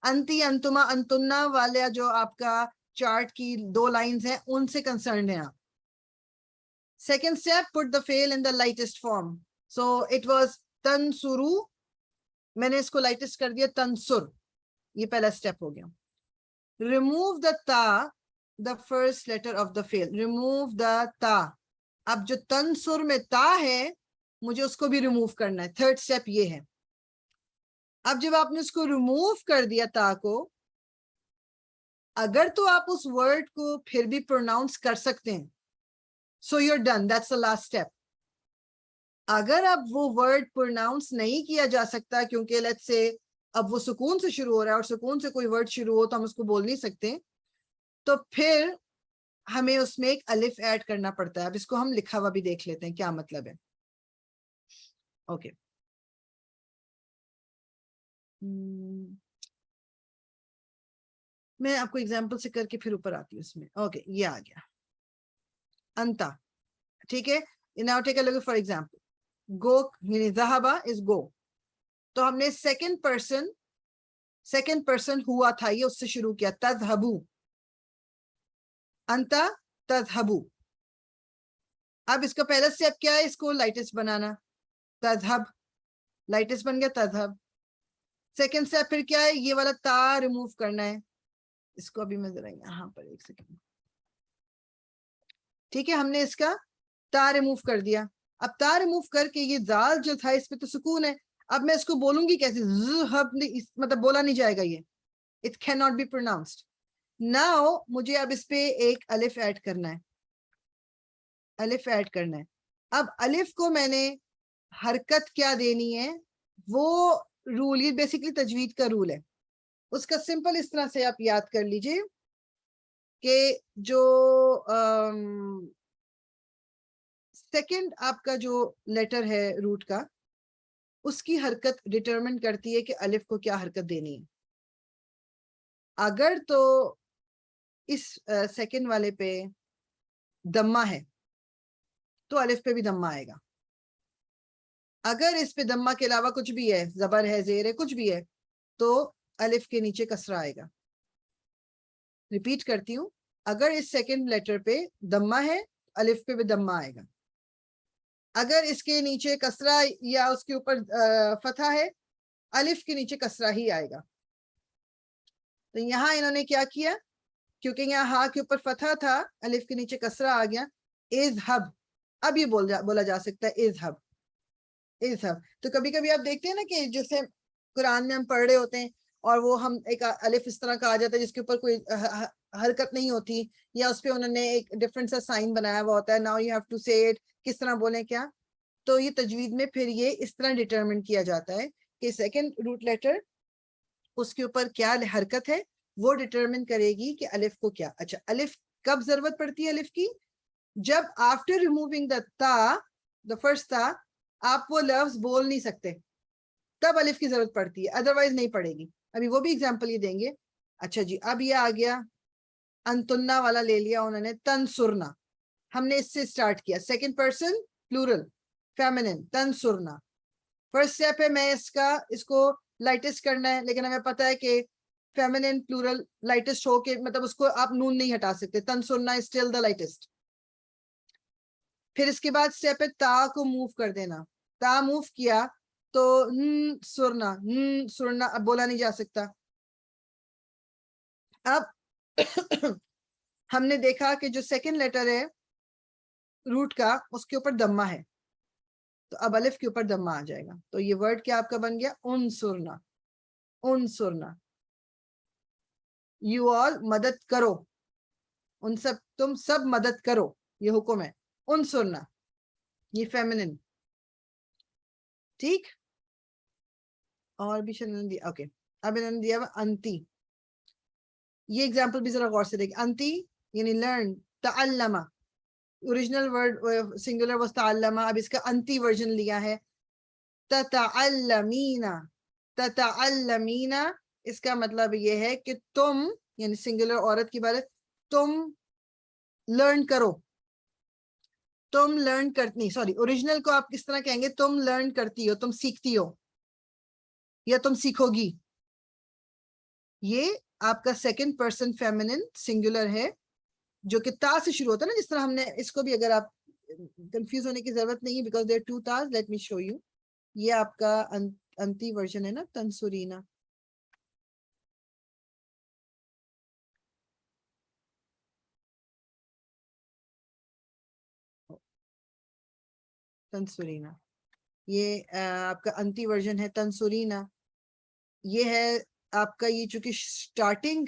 انتی, انتما, انتنا والا جو آپ کا چارٹ کی 2 لائنز ہیں ان سے کنسرنڈ ہیں آپ. Second step, put the fail in the lightest form. So it was تنصرو, میں نے اس کو لائٹسٹ کر دیا تنصر. یہ پہلا اسٹیپ ہو گیا. remove the ta, the first letter of the fail. remove the ta. اب جو تنصر میں تا ہے مجھے اس کو بھی ریموو کرنا ہے. تھرڈ اسٹیپ یہ ہے. اب جب آپ نے اس کو ریموو کر دیا تا کو, اگر تو آپ اس ورڈ کو پھر بھی پروناؤنس کر سکتے ہیں, so you are done, that's the last step. اگر اب وہ ورڈ پروناؤنس نہیں کیا جا سکتا کیونکہ لیٹس سے اب وہ سکون سے شروع ہو رہا ہے اور سکون سے کوئی ورڈ شروع ہو تو ہم اس کو بول نہیں سکتے, تو پھر ہمیں اس میں ایک الف ایڈ کرنا پڑتا ہے. اب اس کو ہم لکھا ہوا بھی دیکھ لیتے ہیں کیا مطلب ہے. اوکے میں آپ کو ایگزامپل سے کر کے پھر اوپر آتی ہوں اس میں. اوکے یہ آ گیا انتا. ٹھیک ہے. Now take a look for example. Go یعنی ذہبا is go. تو ہم نے سیکنڈ پرسن ہوا تھا یہ اس سے شروع کیا. تذہبو انتا تذہبو. اب اس کا پہلا سٹیپ کیا ہے؟ اس کو لائٹس بنانا. تذہب لائٹس بن گیا تذہب. سیکنڈ سٹیپ پھر کیا ہے؟ یہ والا تا ریموو کرنا ہے. اس کو ابھی میں ذرا یہاں پر ایک سیکنڈ. ٹھیک ہے ہم نے اس کا تا ریموو کر دیا. اب تا ریموو کر کے یہ زال جو تھا اس پہ تو سکون ہے. اب میں اس کو بولوں گی کیسے؟ مطلب بولا نہیں جائے گا یہ. It cannot be pronounced. Now مجھے اب اس پہ ایک الف ایڈ کرنا ہے. الف ایڈ کرنا ہے. اب الف کو میں نے حرکت کیا دینی ہے وہ رول، یہ بیسکلی تجوید کا رول ہے. اس کا سمپل اس طرح سے آپ یاد کر لیجئے کہ جو سیکنڈ آپ کا جو لیٹر ہے روٹ کا اس کی حرکت ڈٹرمن کرتی ہے کہ الف کو کیا حرکت دینی ہے. اگر تو اس سیکنڈ والے پہ دمہ ہے تو الف پہ بھی دمہ آئے گا. اگر اس پہ دمہ کے علاوہ کچھ بھی ہے، زبر ہے، زیر ہے، کچھ بھی ہے، تو الف کے نیچے کسرہ آئے گا. ریپیٹ کرتی ہوں، اگر اس سیکنڈ لیٹر پہ دمہ ہے الف پہ بھی دمہ آئے گا. اگر اس کے نیچے کسرہ یا اس کے اوپر فتحہ ہے الف کے نیچے کسرہ ہی آئے گا. تو یہاں انہوں نے کیا کیا، کیونکہ یہاں ہا کے اوپر فتحہ تھا الف کے نیچے کسرہ آ گیا. اذہب. اب یہ بولا جا سکتا ہے اذہب اذہب. تو کبھی کبھی آپ دیکھتے ہیں نا کہ جیسے قرآن میں ہم پڑھ رہے ہوتے ہیں اور وہ ہم ایک الف اس طرح کا آ جاتا ہے جس کے اوپر کوئی حرکت نہیں ہوتی، یا اس پہ انہوں نے ایک ڈفرنٹ سا سائن بنایا ہوا ہوتا ہے. ناؤ یو ہیو ٹو سے اٹ، کس طرح بولیں کیا. تو یہ تجوید میں پھر یہ اس طرح ڈٹرمن کیا جاتا ہے کہ سیکنڈ روٹ لیٹر اس کے اوپر کیا حرکت ہے وہ ڈٹرمن کرے گی کہ الف کو کیا. اچھا الف کب ضرورت پڑتی ہے الف کی؟ جب آفٹر ریموونگ دا فرسٹ تا آپ وہ لفظ بول نہیں سکتے تب الف کی ضرورت پڑتی ہے، ادروائز نہیں پڑے گی. ابھی وہ بھی ایگزامپل یہ دیں گے. اچھا جی اب یہ آ گیا انتنا والا لے لیا انہوں نے. تنسرنا ہم نے اس سے سٹارٹ کیا، سیکنڈ پرسن پلورل فیمنن. تنسرنا فرسٹ اسٹیپ ہے، میں اس کو لائٹسٹ کرنا ہے، لیکن ہمیں پتا ہے کہ فیمنن پلورل لائٹسٹ ہو کے مطلب اس کو آپ نون نہیں ہٹا سکتے. تنسرنا از اسٹل دا لائٹسٹ. پھر اس کے بعد اسٹیپ ہے تا کو موو کر دینا. تا موو کیا تو سرنا سرنا اب بولا نہیں جا سکتا. اب ہم نے دیکھا کہ جو سیکنڈ لیٹر ہے روٹ کا اس کے اوپر دمہ ہے تو اب الف کے اوپر دمہ آ جائے گا. تو یہ ورڈ کیا آپ کا بن گیا؟ انصرنا. انصرنا یو آل مدد کرو، ان سب تم سب مدد کرو، یہ حکم ہے. انصرنا یہ فیمنن. ٹھیک. اور بھی دیا. اوکے اب انہوں نے دیا انتی. یہ ایگزامپل بھی ذرا غور سے دیکھیں. انتی یعنی لرن. تعلم اوریجنل ورڈ سنگولر واز تعلم، اب اس کا انتی ورژن لیا ہے. تتعلمین. تتعلمین اس کا مطلب یہ ہے کہ تم یعنی سنگولر عورت کی بات ہے، تم لرن کرو. تم لرن کرتی، سوری اوریجنل کو آپ کس طرح کہیں گے؟ تم لرن کرتی ہو، تم سیکھتی ہو یا تم سیکھو گی. یہ آپ کا سیکنڈ پرسن فیمنن سنگولر ہے جو کہ تا سے شروع ہوتا ہے نا. جس طرح ہم نے اس کو بھی، اگر آپ کنفیوز ہونے کی ضرورت نہیں ہے بیکاز دیر 2 تاز. Let me show you. یہ آپ کا انتی ورژن ہے نا تنسورینا. تنسورینا یہ آپ کا انتی ورژن ہے. تنسورینا یہ ہے آپ کا، یہ چونکہ سٹارٹنگ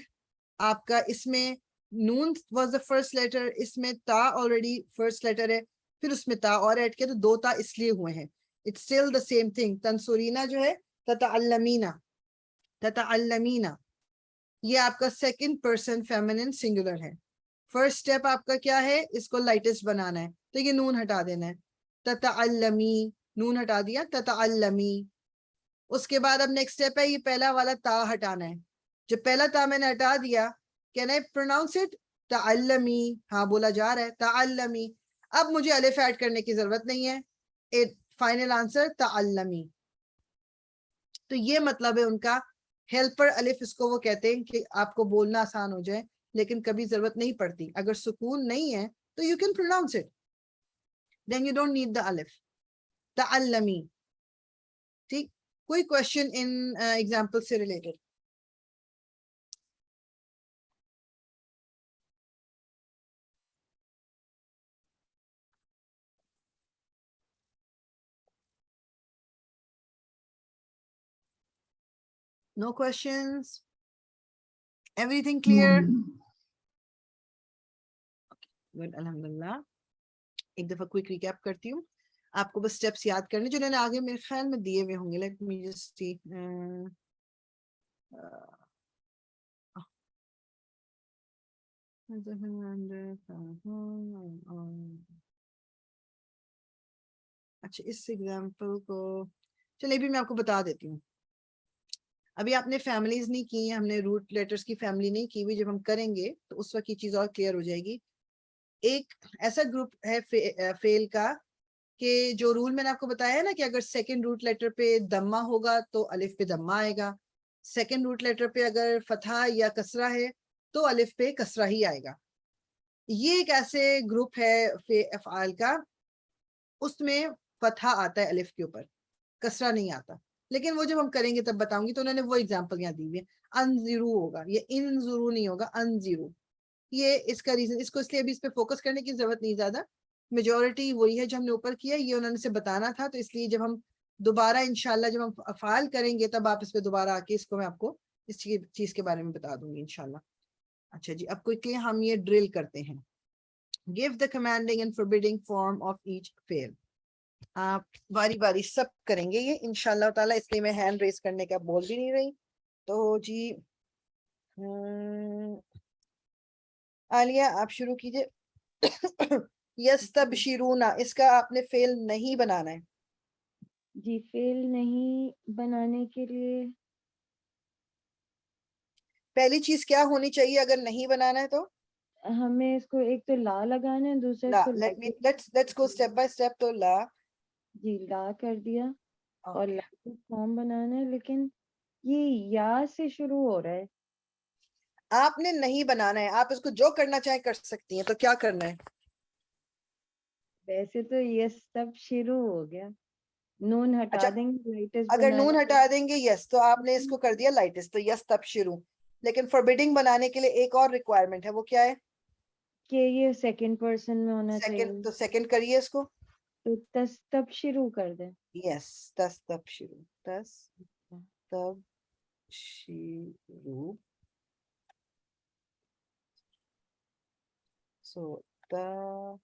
آپ کا اس میں نون واز دا فرسٹ لیٹر، اس میں تا آلریڈی فرسٹ لیٹر ہے، پھر اس میں تا اور ایڈ کیا تو 2 تا اس لیے ہوئے ہیں. It's still the same thing. تنسورینا جو ہے تتعلمینا. تتعلمینا یہ آپ کا سیکنڈ پرسن فیمنن سنگولر ہے. فرسٹ اسٹیپ آپ کا کیا ہے, اس کو لائٹسٹ بنانا ہے, تو یہ نون ہٹا دینا ہے, تتعلمی, نون ہٹا دیا, تتعلمی. اس کے بعد اب نیکسٹ اسٹیپ ہے, یہ پہلا والا تا ہٹانا ہے. جو پہلا تا میں نے ہٹا دیا, کین آئی پروناؤنس اٹ, تعلمی, ہاں بولا جا رہا ہے تعلمی. اب مجھے الف ایڈ کرنے کی ضرورت نہیں ہے, فائنل آنسر تعلمی. تو یہ مطلب ہے ان کا. ہیلپر الف اس کو وہ کہتے ہیں کہ آپ کو بولنا آسان ہو جائے, لیکن کبھی ضرورت نہیں پڑتی. اگر سکون نہیں ہے تو you can pronounce it, then you don't need the الف. تعلمی. ٹھیک, کوئی کوشچن ان ایگزامپل سے related? No questions? Everything clear? Good, الحمدللہ. ایک دفعہ کوئک ریکیپ کرتی ہوں. آپ کو بس سٹیپس یاد کرنے جو انہوں نے آگے میرے خیال میں دیے ہوئے ہوں گے. Let me just see. اچھا, اس ایگزامپل کو چلیے بھی میں آپ کو بتا دیتی ہوں. ابھی آپ نے فیملیز نہیں کی ہیں, ہم نے روٹ لیٹرز کی فیملی نہیں کی ہوئی. جب ہم کریں گے تو اس وقت یہ چیز اور کلیئر ہو جائے گی. ایک ایسا گروپ ہے فیل کا کہ جو رول میں نے آپ کو بتایا ہے نا, کہ اگر سیکنڈ روٹ لیٹر پہ دمہ ہوگا تو الف پہ دمہ آئے گا, سیکنڈ روٹ لیٹر پہ اگر فتحہ یا کسرہ ہے تو الف پہ کسرہ ہی آئے گا. یہ ایک ایسے گروپ ہے افعال کا, اس میں فتحہ آتا ہے الف کے اوپر, کسرہ نہیں آتا. لیکن وہ جب ہم کریں گے تب بتاؤں گی. تو انہوں نے وہ ایگزامپل یہاں دی ہوئی ہے. انذرو ہوگا, یہ انذرو نہیں ہوگا, انذرو. یہ اس کا ریزن, اس کو اس لیے ابھی اس پہ فوکس کرنے کی ضرورت نہیں زیادہ, میجورٹی وہی ہے جو ہم نے اوپر کیا. یہ انہوں نے سے بتانا تھا, تو اس لیے جب ہم دوبارہ انشاءاللہ جب ہم افعال کریں گے تب آپ اس پہ دوبارہ آ کے اس کو میں آپ کو اس چیز کے بارے میں بتا دوں گی انشاءاللہ. اچھا جی, اب کوئی ہم یہ ڈرل کرتے ہیں. Give the commanding and forbidding form of each fail. آپ باری باری سب کریں گے یہ انشاءاللہ تعالیٰ, اس لیے میں ہینڈ ریز کرنے کا بول بھی نہیں رہی. تو جی عالیہ آپ شروع کیجئے. یستبشرون, اس کا آپ نے فعل نہیں بنانا ہے. جی, فیل نہیں بنانے کے لیے پہلی چیز کیا ہونی چاہیے اگر نہیں بنانا ہے تو؟ ہمیں اس کو ایک تو لا لگانا ہے, دوسرا اس لا. کو let's go step by step. تو لا, جی لا کر دیا, اور لا فارم بنانا ہے, لیکن یہ یا سے شروع ہو رہا ہے. آپ نے نہیں بنانا ہے, آپ اس کو جو کرنا چاہیں کر سکتی ہیں. تو کیا کرنا ہے؟ ویسے تو یہ سب شروع ہو گیا, نون ہٹا اچھا, دیں گے, لائٹس اگر بنا نون دیں ہٹا دیں گے یس, تو آپ نے اس کو کر دیا لائٹس, تو یس تب شروع. لیکن فوربیڈنگ بنانے کے لیے ایک اور ریکوائرمنٹ ہے, وہ کیا ہے؟ کہ یہ سیکنڈ پرسن میں ہونا چاہیے. سیکنڈ. تو سیکنڈ کریے اس کو. تو تس تب شروع کر دیں. یس, تس تب شروع, تس تب شروع. سو تا,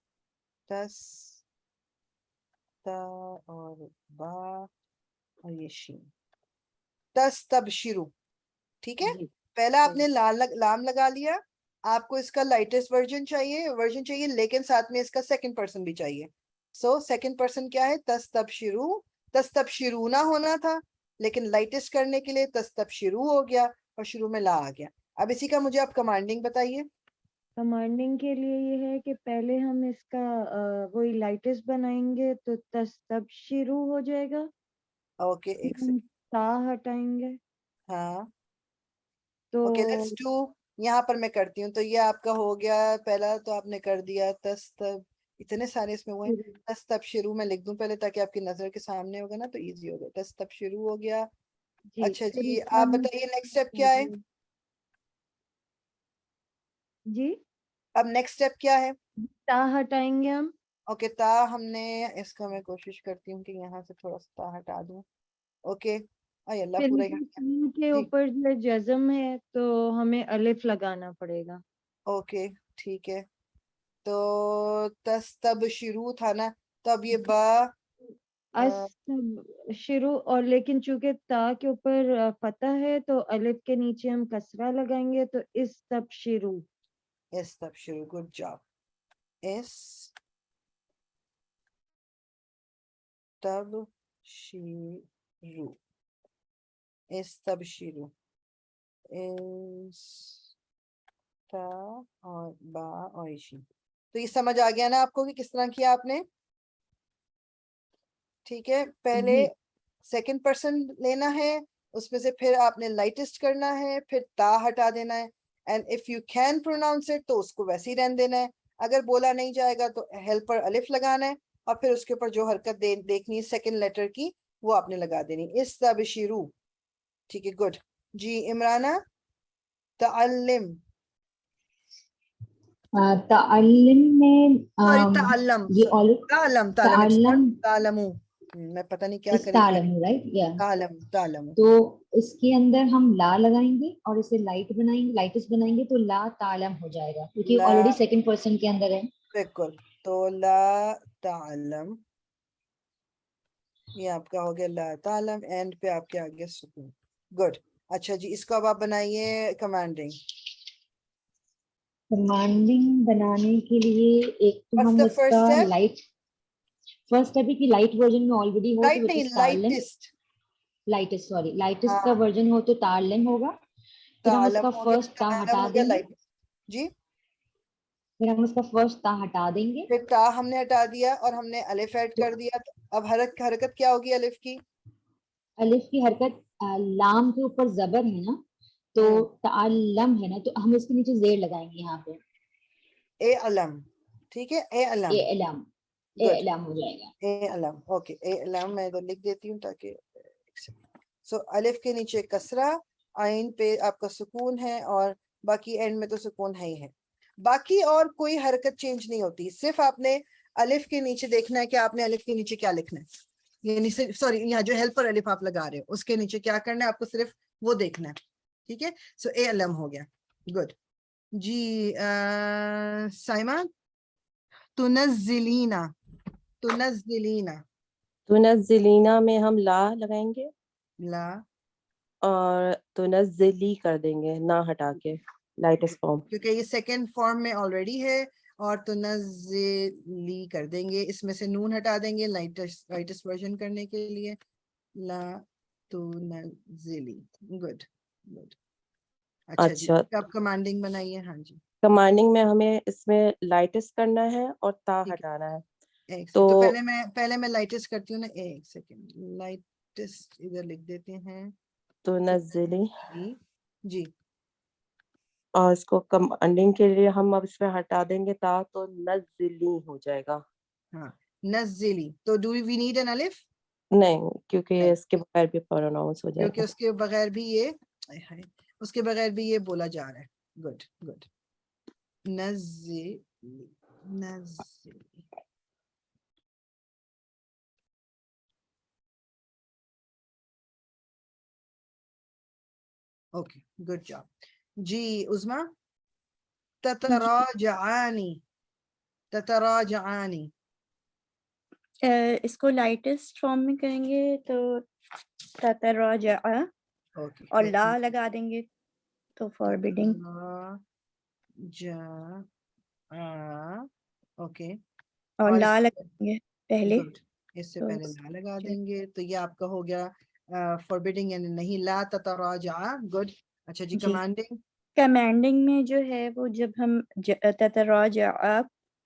تس, تا اور با اور یہ شین, تس تب شروع. ٹھیک ہے, جی پہلا آپ نے لام لگا لیا. آپ کو اس کا لائٹسٹ ورژن چاہیے, لیکن ساتھ میں اس کا سیکنڈ پرسن بھی چاہیے. سو سیکنڈ پرسن کیا ہے؟ تس تب شروع. تس تب شروع نہ ہونا تھا, لیکن لائٹسٹ کرنے کے لیے تس تب شروع ہو گیا اور شروع میں لا آ گیا. اب اسی کا مجھے آپ کمانڈنگ بتائیے. کمانڈنگ کے لیے یہ ہے کہ پہلے ہم اس کا وہی لائٹس بنائیں گے تو تس تب شروع ہو جائے گا. اوکے, ایک سیکنڈ. تا ہٹائیں گے ہاں, تو اوکے, لیٹس ڈو. یہاں پر میں کرتی ہوں. تو یہ آپ کا ہو گیا پہلا, تو آپ نے کر دیا تس تب. اتنے سارے اس میں ہوئے. تس تب شروع میں لکھ دوں پہلے تاکہ آپ کی نظر کے سامنے ہوگا نا, تو ایزی ہوگا. تس تب شروع ہو گیا. اچھا پھر جی, اس کا آپ ہم بتائیے نیکسٹ اسٹیپ کیا ہے؟ جی اب نیکسٹ اسٹیپ کیا ہے؟ تا ہٹائیں گے ہم. اوکے, تا ہم نے اس کا, میں کوشش کرتی ہوں کہ یہاں سے تھوڑا سا تا ہٹا دوں. اوکے, اللہ پھر پورا اس ہی ہٹ گیا. تین کے جی اوپر جو جزم ہے تو ہمیں الف لگانا پڑے گا. اوکے, ٹھیک ہے. تو تس تب شروع تھا نا, تو اب یہ با شروع, اور لیکن چونکہ تا کے اوپر فتح ہے تو الف کے نیچے ہم کسرہ لگائیں گے, تو اس تب شروع. استبشروا. Good job. استبشروا. استبشروا. تا اور با اور ایشی. تو یہ سمجھ آ گیا نا آپ کو کہ کس طرح کیا آپ نے؟ ٹھیک ہے. پہلے سیکنڈ پرسن لینا ہے، اس میں سے پھر آپ نے لائٹسٹ کرنا ہے، پھر تا ہٹا دینا ہے. And if you can pronounce it تو اس کو ویسے ہی رہن دینا ہے. اگر بولا نہیں جائے گا تو ہیلپر الف لگانا ہے، اور پھر اس کے اوپر جو حرکت دیکھنی ہے سیکنڈ لیٹر کی وہ آپ نے لگا دینی. استبشروا. ٹھیک ہے. گڈ. جی عمرانہ. تعلم. تعلم میں سوری تعلم. یہ تعلم. تعلم تعلمو. میں پتہ نہیں کیا کریں. تعلم رائٹ یا تعلم. تو اس کے اندر ہم لا لگائیں گے اور اسے لائٹ بنائیں گے، لائٹس بنائیں گے تو لا تعلم ہو جائے گا کیونکہ لا. آلریڈی سیکنڈ پرسن کے اندر ہے. بالکل. تو لا تعلم یہ آپ کا ہو گیا لا تعلم. اینڈ پہ آپ کے آگے سکون. گڈ. اچھا جی اس کو اب آپ بنائیے کمانڈنگ. کمانڈنگ بنانے کے لیے ایک تو What's ہم the اس first کا step? لائٹ فرسٹ ہے کہ لائٹ ورژن میں آلریڈی ہو لائٹ تو نہیں تعلم. لائٹسٹ. لائٹس سوری لائٹس ہاں کا ورژن ہو تو تعلم ہوگا. پھر ہم اس تعلم کا ہو گیا. فرسٹ تا تعلم ہٹا ہو گیا دیں گے. لائٹ. جی پھر ہم اس کا فرسٹ تا ہٹا دیں گے. پھر تا ہم نے ہٹا دیا اور ہم نے الف ایڈ کر دیا. تو اب حرکت کیا ہوگی الف کی؟ الف کی حرکت لام کے اوپر زبر ہے نا تو تعلم ہے نا تو ہم اس کے نیچے زیر لگائیں گے یہاں پہ. اے علم. ٹھیک ہے. اے علم. اعلام اعلام ہو جائے گا. اے علم. اوکے. اے علم میں ادھر لکھ دیتی ہوں تاکہ سو الف کے نیچے کسرہ، عین پہ آپ کا سکون ہے اور باقی اینڈ میں تو سکون ہے ہی ہے. باقی اور کوئی حرکت چینج نہیں ہوتی. صرف آپ نے الف کے نیچے دیکھنا ہے کہ آپ نے الف کے نیچے کیا لکھنا ہے. یعنی سوری یہاں جو ہیلپر الف آپ لگا رہے ہو اس کے نیچے کیا کرنا ہے آپ کو صرف وہ دیکھنا ہے. ٹھیک ہے. سو اے علم ہو گیا. گڈ. جی سائمہ. تنزلینا. تنزلینا. تنزلینا میں ہم لا لگائیں گے لا. اور تنزلی کر دیں گے نہ ہٹا کے لائٹس فارم. کیونکہ یہ سیکنڈ فارم میں آلریڈی ہے اور تنزلی کر دیں گے. اس میں سے نون ہٹا دیں گے لائٹس ورژن کرنے کے لیے. لا تنزلی. گڈ. گڈ. اچھا جی آپ کمانڈنگ بنائیے. ہاں جی. کمانڈنگ میں ہمیں اس میں لائٹس کرنا ہے اور تا ٹھیک ہے. ہٹانا ہے. تو پہلے میں لائٹس کرتی ہوں نا. ایک سیکنڈ. لائٹس ادھر لکھ دیتے ہیں. تنزلی جی. اور اس کو کمانڈنگ کے لیے ہم اب اس میں ہٹا دیں گے تا تو نزلی ہو جائے گا. ہاں نزلی. تو ڈو وی نیڈ این الف؟ نہیں کیونکہ اس کے بغیر بھی پروناؤنس ہو جائے کیونکہ گا. اس کے بغیر بھی یہ بولا جا رہا ہے. گڈ. گڈ. نزلی. نزلی. اوکے. Good job. جی عظما. تتراجعانی. تتراجعانی. اس کو لائٹسٹ فارم میں کہیں گے تو تتراجع اور لا لگا دیں گے تو فاربیڈنگ. اوکے. اور لا لگا دیں گے پہلے. اس سے پہلے لا لگا دیں گے تو یہ آپ کا ہو گیا فاربیڈنگ یعنی نہیں. لا تتراجع. گڈ. اچھا جی کمانڈنگ. کمانڈنگ میں جو ہے وہ جب ہم تتراجع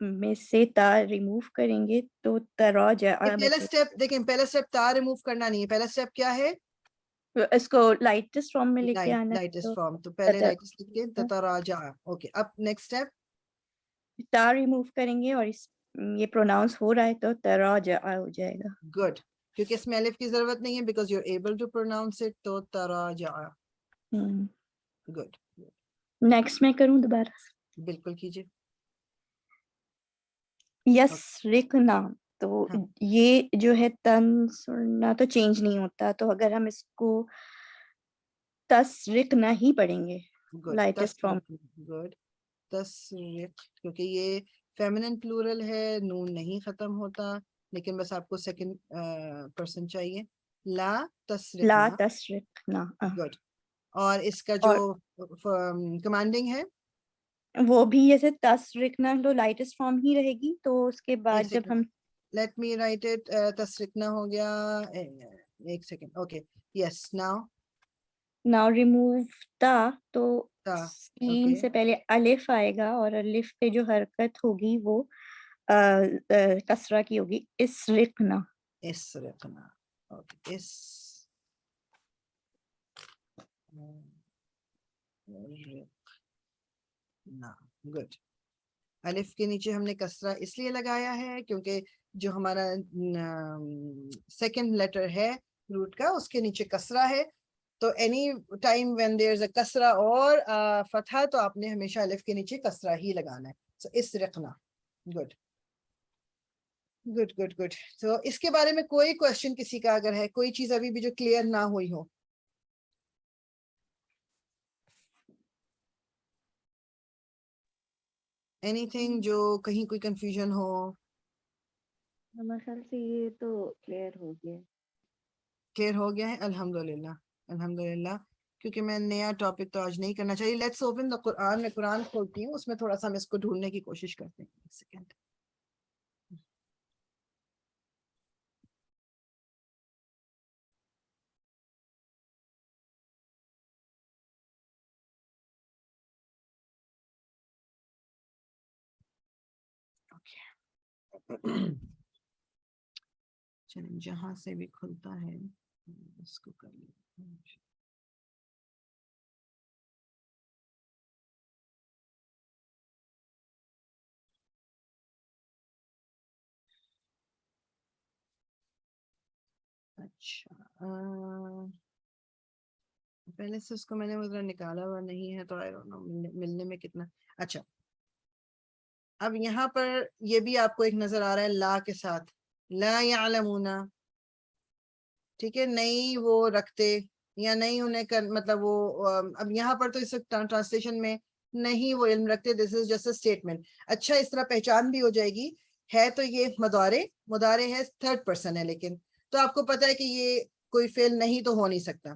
میں سے تا ریموو کریں گے تو تراجع پہلا سٹیپ دیکھیں. پہلا سٹیپ تا ریموو کرنا نہیں ہے. پہلا سٹیپ کیا ہے؟ اس کو لائٹسٹ فارم میں لے کے آنا. Lightest form. تو پہلے لائٹسٹ لکھ کے تتراجع. اوکے. اب نیکسٹ سٹیپ تا ریموو کریں گے اور یہ پروناؤنس ہو رہا ہے تو تراجع ہو جائے گا. گڈ. کیونکہ اس میں الف کی ضرورت نہیں ہے because you are able to pronounce it. تو تراجع. گڈ. نیکسٹ میں کروں دوبارہ. بالکل کیجیے. یسرقنا. تو یہ جو ہے تن سننا تو چینج نہیں ہوتا. تو اگر ہم اس کو تسرقنا ہی پڑھیں گے لائٹسٹ فارم. گڈ. تسرق کیونکہ یہ فیمنن پلورل ہے نون نہیں ختم ہوتا لیکن بس آپ کو سیکنڈ پرسن چاہیے. لا تسرقنا. لا تسرقنا. گڈ. اور اس کا جو کمانڈنگ ہے وہ بھی جیسے تسرکنا تو لائٹسٹ فارم ہی رہے گی, تو اس کے بعد جب ہم لیٹ می رائٹ اٹ. تسرکنا ہو گیا, ایک second. Okay yes now now remove تا, تو تا. سین اوکے سے پہلے الف آئے گا اور الف پہ جو حرکت ہوگی وہ کسرہ کی ہوگی, اسرقنا. اسرقنا. Okay good. الف کے نیچے ہم نے کسرہ اس لیے لگایا ہے کیونکہ جو ہمارا سیکنڈ لیٹر ہے روٹ کا اس کے نیچے کسرہ ہے, تو اینی ٹائم وین دیر از اے کسرہ اور فتحہ تو آپ نے ہمیشہ الف کے نیچے کسرہ ہی لگانا ہے. سو اسرقنا. Good good good good. تو اس کے بارے میں کوئی کوشچن کسی کا اگر ہے, کوئی چیز ابھی بھی جو کلیئر نہ ہوئی ہو؟ اینی تھنگ جو کہیں کوئی کنفیوژن ہو؟ ہمارے خیال سے یہ تو کلیئر ہو گیا. کلیئر ہو گیا ہے, الحمدللہ الحمدللہ. کیونکہ میں نیا ٹاپک تو آج نہیں کرنا چاہیے. لیٹس اوپن دا قرآن. میں قرآن کھولتی ہوں, اس میں تھوڑا سا ہم اس کو ڈھونڈنے کی کوشش کرتے ہیں. ایک سیکنڈ. چلیں جہاں سے بھی کھلتا ہے اس کو کر لیں. اچھا پہلے سے اس کو میں نے ادھر نکالا ہوا نہیں ہے تو ملنے میں کتنا. اچھا اب یہاں پر یہ بھی آپ کو ایک نظر آ رہا ہے لا کے ساتھ, لا یعلمون. ٹھیک ہے, نہیں وہ رکھتے یا نہیں انہیں مطلب وہ اب یہاں پر تو اس ٹرانسلیشن میں نہیں وہ علم رکھتے, دس از جسٹ اے اسٹیٹمنٹ. اچھا اس طرح پہچان بھی ہو جائے گی. ہے تو یہ مضارع ہے, تھرڈ پرسن ہے, لیکن تو آپ کو پتا ہے کہ یہ کوئی فعل نہیں تو ہو نہیں سکتا,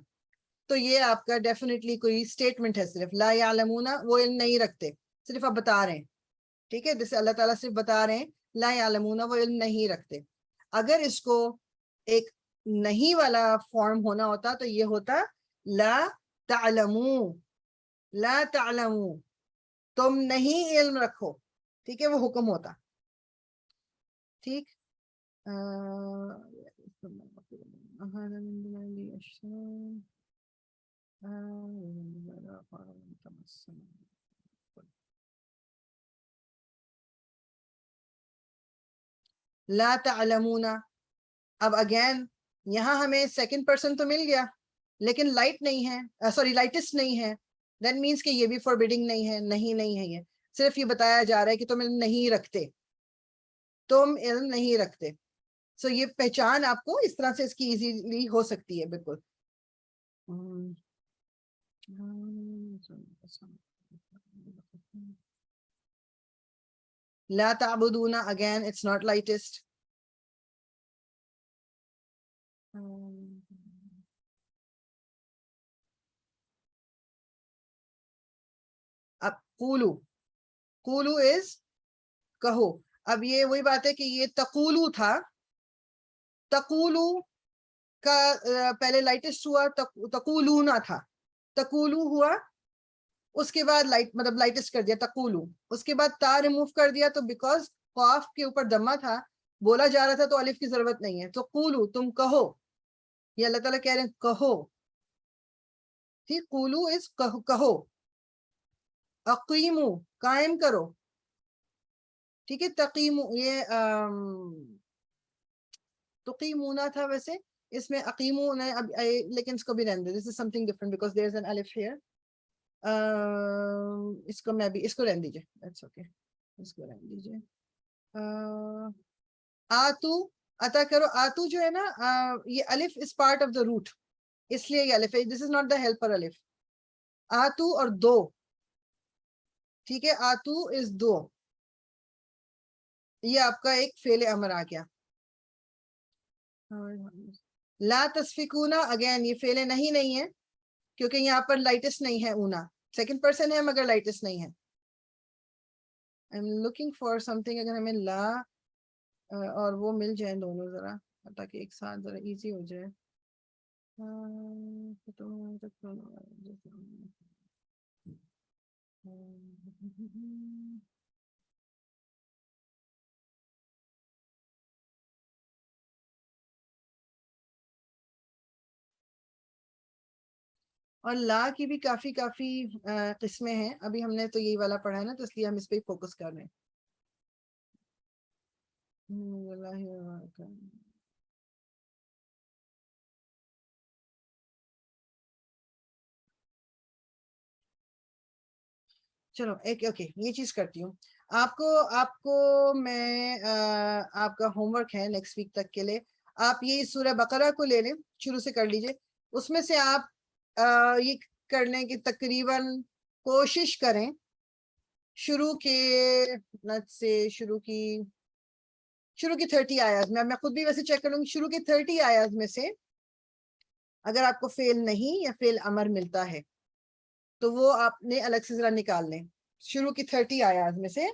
تو یہ آپ کا ڈیفینیٹلی کوئی اسٹیٹمنٹ ہے. صرف لا یعلمون وہ علم نہیں رکھتے, صرف آپ بتا رہے ہیں. ٹھیک ہے, جیسے اللہ تعالیٰ صرف بتا رہے ہیں لا یعلمون وہ علم نہیں رکھتے. اگر اس کو ایک نہیں والا فارم ہونا ہوتا تو یہ ہوتا لا تعلمو, لا تعلمو تم نہیں علم رکھو. ٹھیک ہے, وہ حکم ہوتا. ٹھیک لا تعلمون. اب اگین یہاں ہمیں سیکنڈ پرسن تو مل گیا لیکن لائٹ نہیں ہے, سوری لائٹسٹ نہیں ہے. دیٹ مینس کہ یہ بھی فوربیڈنگ نہیں ہے, نہیں ہے. یہ صرف یہ بتایا جا رہا ہے کہ تم علم نہیں رکھتے, تم علم نہیں رکھتے. سو یہ پہچان آپ کو اس طرح سے اس کی ایزیلی ہو سکتی ہے. بالکل لا تعبدون, again it's not lightest. اب قولو is کہو. اب یہ وہی بات ہے کہ یہ تقولو تھا, تقولو کا پہلے لائٹسٹ ہوا, تقولونا تھا, تقولو ہوا, اس کے بعد مطلب لائٹسٹ کر دیا تقولو, اس کے بعد تا ریموو کر دیا. تو بیکاز قاف کے اوپر دمہ تھا, بولا جا رہا تھا, تو الف کی ضرورت نہیں ہے. تو قولو تم کہو, یہ اللہ تعالیٰ کہہ رہے ہیں کہو. ٹھیک, قولو از کہو. اقیمو قائم کرو. ٹھیک ہے, تقیمو یہ تقیمونا تھا ویسے, اس میں اقیمو لیکن اس کو بھی رہنے دیں. This is something different because there is an alif here. اس کو میں بھی اس کو رہنے دیجیے, that's okay, اس کو رہنے دیجیے. آتو عطا کرو. آتو جو ہے نا یہ الف is part of the root, اس لیے یہ الف ہے. This is not the helper الف. آتو اور دو. ٹھیک ہے, آتو is دو, یہ آپ کا ایک فعل امر آ گیا. لا تسفکونا, اگین یہ فعل نہیں ہے کیونکہ یہاں پر لائٹس نہیں ہے. اونا سیکنڈ پرسن ہے مگر لائٹس نہیں ہے. I'm looking for something, اگر ہمیں لا اور وہ مل جائیں دونوں ذرا تاکہ ایک ساتھ ذرا ایزی ہو جائے. اور لا کی بھی کافی قسمیں ہیں. ابھی ہم نے تو یہی والا پڑھا ہے نا، تو اس لیے ہم اس پہ فوکس کر رہے ہیں. چلو ایک اوکے یہ چیز کرتی ہوں. آپ کو میں آپ کا ہوم ورک ہے نیکسٹ ویک تک کے لیے. آپ یہ سورہ بقرہ کو لے لیں، شروع سے کر لیجئے. اس میں سے آپ یہ کر لیں کہ تقریباً کوشش کریں شروع کی 30 آیات میں خود بھی ویسے چیک کر لوں گی. شروع کی 30 آیات میں سے اگر آپ کو فعل نہیں یا فعل امر ملتا ہے تو وہ آپ نے الگ سے ذرا نکال لیں. شروع کی 30 آیات میں سے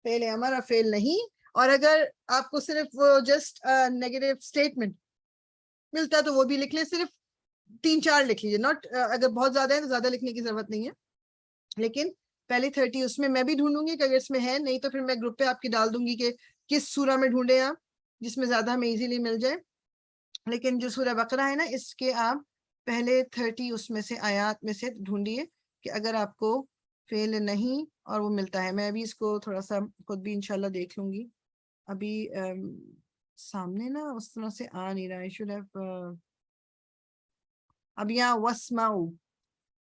فعل امر اور فعل نہیں. اور اگر آپ کو صرف وہ جسٹ نیگیٹو اسٹیٹمنٹ ملتا تو وہ بھی لکھ لیں. صرف 3-4 لکھ لیجیے. ناٹ اگر بہت زیادہ ہے تو زیادہ لکھنے کی ضرورت نہیں ہے، لیکن پہلی 30 اس میں بھی ڈھونڈوں گی کہ اگر اس میں ہے. نہیں تو پھر میں گروپ پہ آپ کی ڈال دوں گی کہ کس سورہ میں ڈھونڈے آپ جس میں زیادہ ہمیں ایزیلی مل جائے. لیکن جو سورہ بقرہ ہے نا، اس کے آپ پہلے 30 اس میں سے آیات میں سے ڈھونڈیے کہ اگر آپ کو فعل نہیں اور وہ ملتا ہے. میں ابھی اس کو تھوڑا سا خود بھی انشاءاللہ دیکھ لوں گی. ابھی سامنے نا اس طرح سے آ نہیں رہا ہے. اب یہاں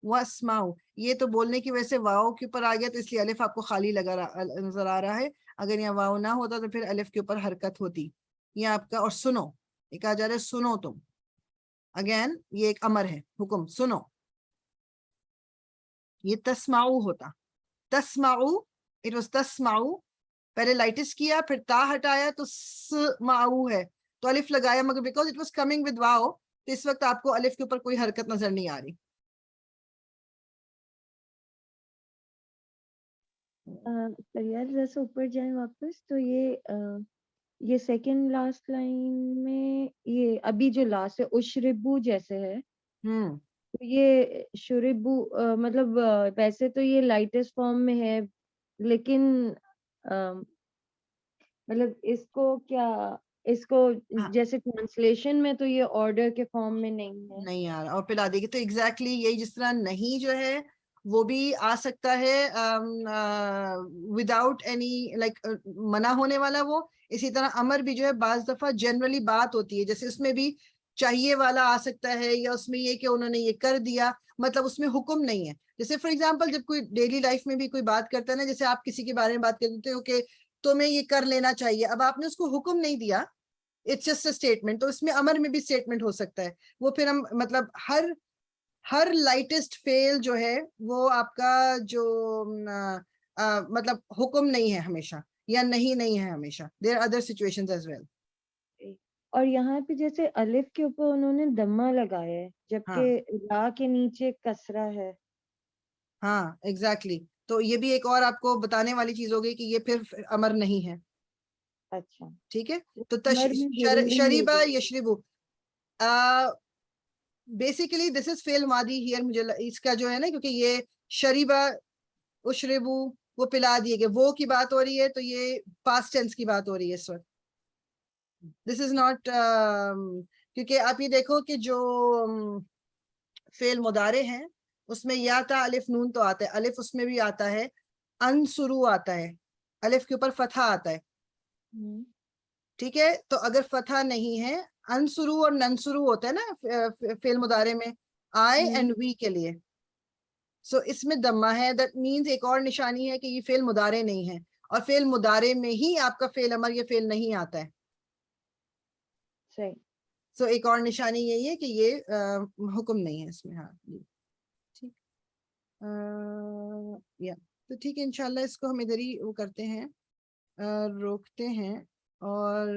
واسماؤ یہ تو بولنے کی وجہ سے واؤ کے اوپر آ گیا تو اس لیے الف آپ کو خالی نظر آ رہا ہے. اگر یہاں واؤ نہ ہوتا تو پھر الف کے اوپر حرکت ہوتی. یہ آپ کا. اور سنو، یہ کہا جا رہا ہے سنو تم. اگین یہ ایک امر ہے، حکم سنو. یہ تسمعو ہوتا. تسمعو، اٹ واز تسمعو. پہلے لائٹس کیا پھر تا ہٹایا تو سمعو ہے، تو الف لگایا، مگر because it was coming with واؤ تو اس وقت آپ کو الف کے اوپر کوئی حرکت نظر نہیں آ رہی. ریاض جیسے اوپر جائیں واپس تو یہ سیکنڈ لاسٹ لائن میں یہ ابھی جو لاسٹ ہے اشربو جیسے ہے، تو یہ شربو مطلب ویسے تو یہ لائٹسٹ فارم میں ہے، لیکن مطلب اس کو جیسے ٹرانسلیشن میں تو یہ آرڈر کے فارم میں نہیں آ رہا. اور پلا دے گی تو ایگزیکٹلی یہی جس طرح نہیں جو ہے وہ بھی آ سکتا ہے وداؤٹ اینی لائک منع ہونے والا. وہ اسی طرح امر بھی جو ہے بعض دفعہ جنرلی بات ہوتی ہے، جیسے اس میں بھی چاہیے والا آ سکتا ہے، یا اس میں یہ کہ انہوں نے یہ کر دیا، مطلب اس میں حکم نہیں ہے. جیسے فار ایگزامپل جب کوئی ڈیلی لائف میں بھی کوئی بات کرتا ہے نا، جیسے آپ کسی کے بارے میں بات کرتے ہو کہ تمہیں یہ کر لینا چاہیے، اب آپ نے اس کو حکم نہیں دیا، اٹس جسٹ اے اسٹیٹمنٹ. تو اس میں امر میں بھی اسٹیٹمنٹ ہو سکتا ہے. وہ پھر ہم مطلب ہر لائٹسٹ فیل جو ہے وہ آپ کا جو مطلب حکم نہیں ہے ہمیشہ، یا نہیں ہے ہمیشہ. There are other situations as well. اور یہاں پہ جیسے الف کے اوپر انہوں نے دمہ لگایا ہے جبکہ لا کے نیچے کسرہ ہے. ہاں ایگزیکٹلی. تو یہ بھی ایک اور آپ کو بتانے والی چیز ہوگی کہ یہ پھر امر نہیں ہے. اچھا ٹھیک ہے. تو شریبہ یشربو بیسیکلی دس از فعل ماضی ہیئر. مجھے اس کا جو ہے نا، کیونکہ یہ شریبہ اشربو وہ پلا دیے گئے، وہ کی بات ہو رہی ہے، تو یہ پاسٹ ٹینس کی بات ہو رہی ہے اس وقت. دس از ناٹ کیونکہ آپ یہ دیکھو کہ جو فعل مضارع ہیں اس میں یا تا الف نون تو آتا ہے، الف اس میں بھی آتا ہے، انسرو آتا ہے، الف کے اوپر فتحہ آتا ہے. ٹھیک ہے. تو اگر فتحہ نہیں ہے، انسرو اور ننسرو ہوتا ہے نا فعل مضارع میں، آئی اینڈ وی کے لیے. سو اس میں دمہ ہے. دیٹ مینز ایک اور نشانی ہے کہ یہ فعل مضارع نہیں ہے، اور فعل مضارع میں ہی آپ کا فعل امر یا فعل نہیں آتا ہے. صحیح. سو ایک اور نشانی یہی ہے کہ یہ حکم نہیں ہے اس میں. ہاں جی ٹھیک. یا تو ٹھیک ہے انشاءاللہ اس کو ہم ادھر ہی وہ کرتے ہیں، روکتے ہیں. اور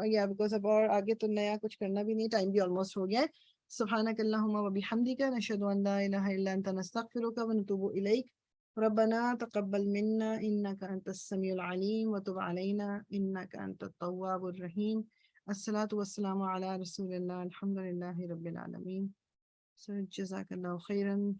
یا بیکاز اب اور آگے تو نیا کچھ کرنا بھی نہیں، ٹائم بھی آلموسٹ ہو گیا ہے. سبحانک اللہم و بحمدک، نشہد ان لا الہ الا انت، نستغفرک و نتوب الیک. ربنا تقبل منا إنك أنت السميع العليم وتب علينا إنك أنت التواب الرحيم. الصلاة والسلام على رسول الله الحمد لله رب العالمين. So جزاك الله خيرا.